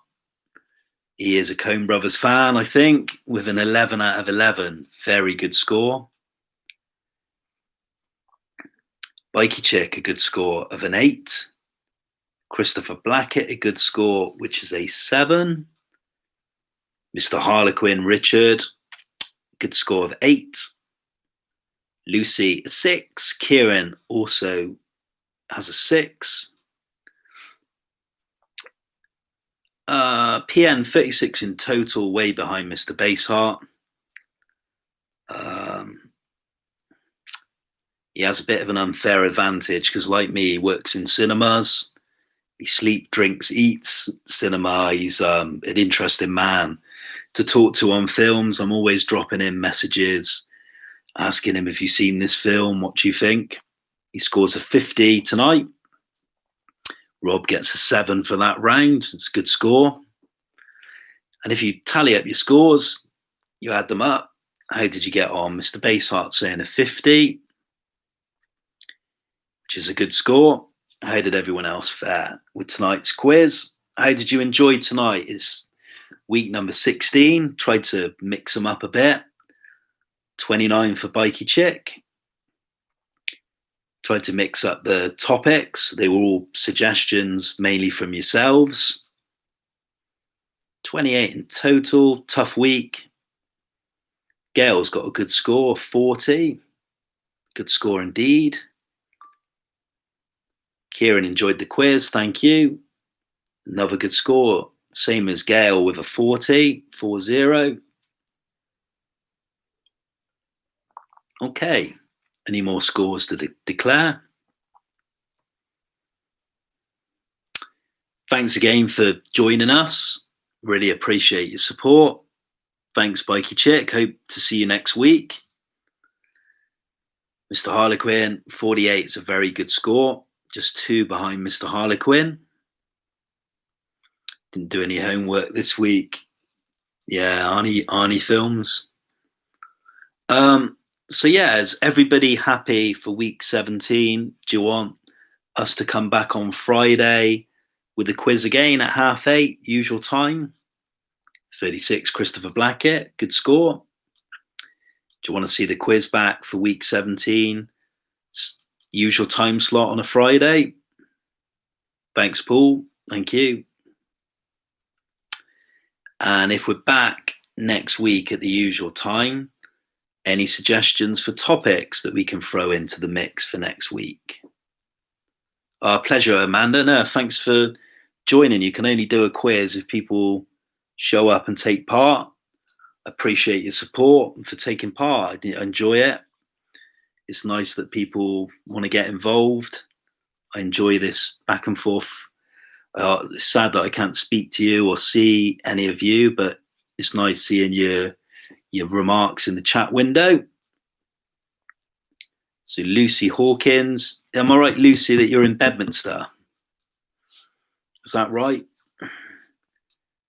he is a Coen Brothers fan, I think, with an 11 out of 11. Very good score. Bikey Chick, a good score of an 8. Christopher Blackett, a good score, which is a 7. Mr. Harlequin Richard, good score of 8. Lucy, a 6. Kieran also has a 6. PN 36 in total, way behind Mr. Baseheart. He has a bit of an unfair advantage because, like me, he works in cinemas. He sleeps, drinks, eats cinema. He's an interesting man to talk to on films. I'm always dropping in messages, asking him if you've seen this film, what do you think? He scores a 50 tonight. Rob gets a 7 for that round. It's a good score. And if you tally up your scores, you add them up. How did you get on? Mr. Baseheart saying a 50, which is a good score. How did everyone else fare with tonight's quiz? How did you enjoy tonight? It's week number 16. Tried to mix them up a bit. 29 for Bikey Chick. Tried to mix up the topics. They were all suggestions, mainly from yourselves. 28 in total. Tough week. Gail's got a good score, 40. Good score indeed. Kieran enjoyed the quiz, thank you. Another good score, same as Gail with a 40, 4-0. Okay, any more scores to declare? Thanks again for joining us. Really appreciate your support. Thanks, Bikey Chick. Hope to see you next week. Mr. Harlequin, 48 is a very good score. Just 2 behind Mr. Harlequin. Didn't do any homework this week. Yeah, Arnie films. So yeah, is everybody happy for week 17? Do you want us to come back on Friday with the quiz again at 8:30, usual time? 36, Christopher Blackett, good score. Do you want to see the quiz back for week 17? Usual time slot on a Friday. Thanks, Paul. Thank you. And if we're back next week at the usual time, any suggestions for topics that we can throw into the mix for next week? Our pleasure, Amanda. No, thanks for joining. You can only do a quiz if people show up and take part. Appreciate your support and for taking part. I enjoy it. It's nice that people want to get involved. I enjoy this back and forth. It's sad that I can't speak to you or see any of you, but it's nice seeing your remarks in the chat window. So Lucy Hawkins, am I right, Lucy, that you're in Bedminster? Is that right?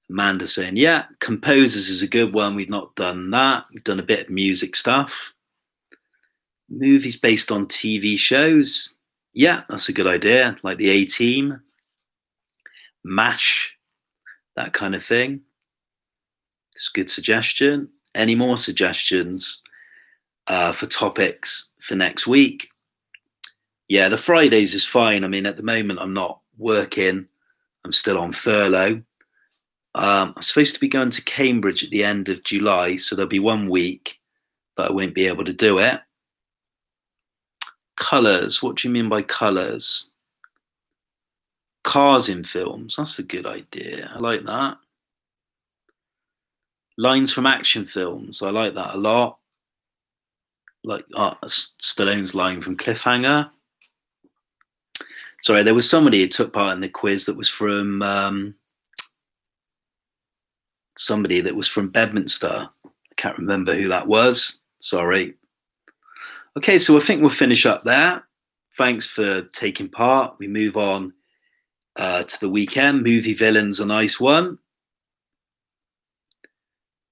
Amanda saying, yeah, composers is a good one. We've not done that. We've done a bit of music stuff. Movies based on TV shows. Yeah, that's a good idea. Like the A-Team, MASH, that kind of thing. It's a good suggestion. Any more suggestions for topics for next week? Yeah, the Fridays is fine. I mean, at the moment, I'm not working. I'm still on furlough. I'm supposed to be going to Cambridge at the end of July, so there'll be 1 week, but I won't be able to do it. Colours. What do you mean by colours? Cars in films. That's a good idea. I like that. Lines from action films. I like that a lot. Like Stallone's line from Cliffhanger. Sorry, there was somebody who took part in the quiz that was from somebody that was from Bedminster. I can't remember who that was. Sorry. Okay, so I think we'll finish up there. Thanks for taking part. We move on to the weekend. Movie villains, a nice one.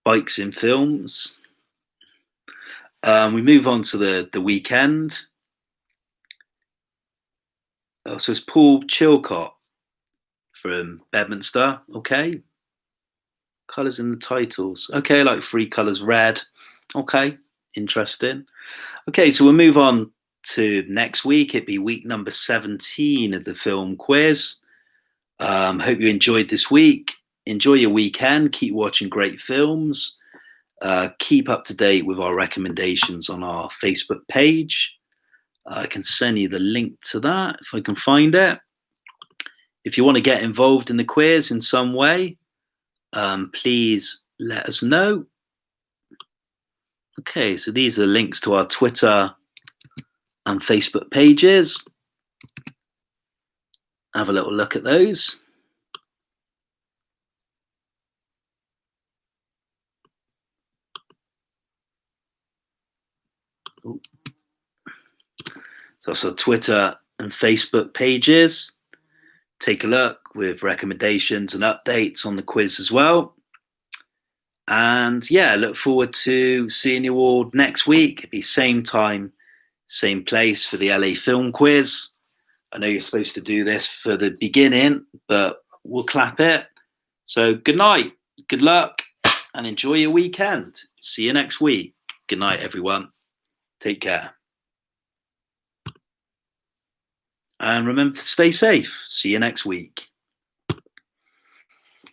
Bikes in films. We move on to the weekend. So it's Paul Chilcott from Bedminster. Okay. Colours in the titles. Okay, like 3 colours red. Okay, interesting. Okay, so we'll move on to next week. It'd be week number 17 of the film quiz. Hope you enjoyed this week. Enjoy your weekend. Keep watching great films. Keep up to date with our recommendations on our Facebook page. I can send you the link to that if I can find it. If you want to get involved in the quiz in some way, please let us know. Okay, so these are the links to our Twitter and Facebook pages. Have a little look at those. Ooh. So that's our Twitter and Facebook pages. Take a look with recommendations and updates on the quiz as well. And yeah, look forward to seeing you all next week. It'll be same time, same place for the LA film quiz. I know you're supposed to do this for the beginning, but we'll clap it. So good night, good luck, and enjoy your weekend. See you next week. Good night, everyone. Take care. And remember to stay safe. See you next week.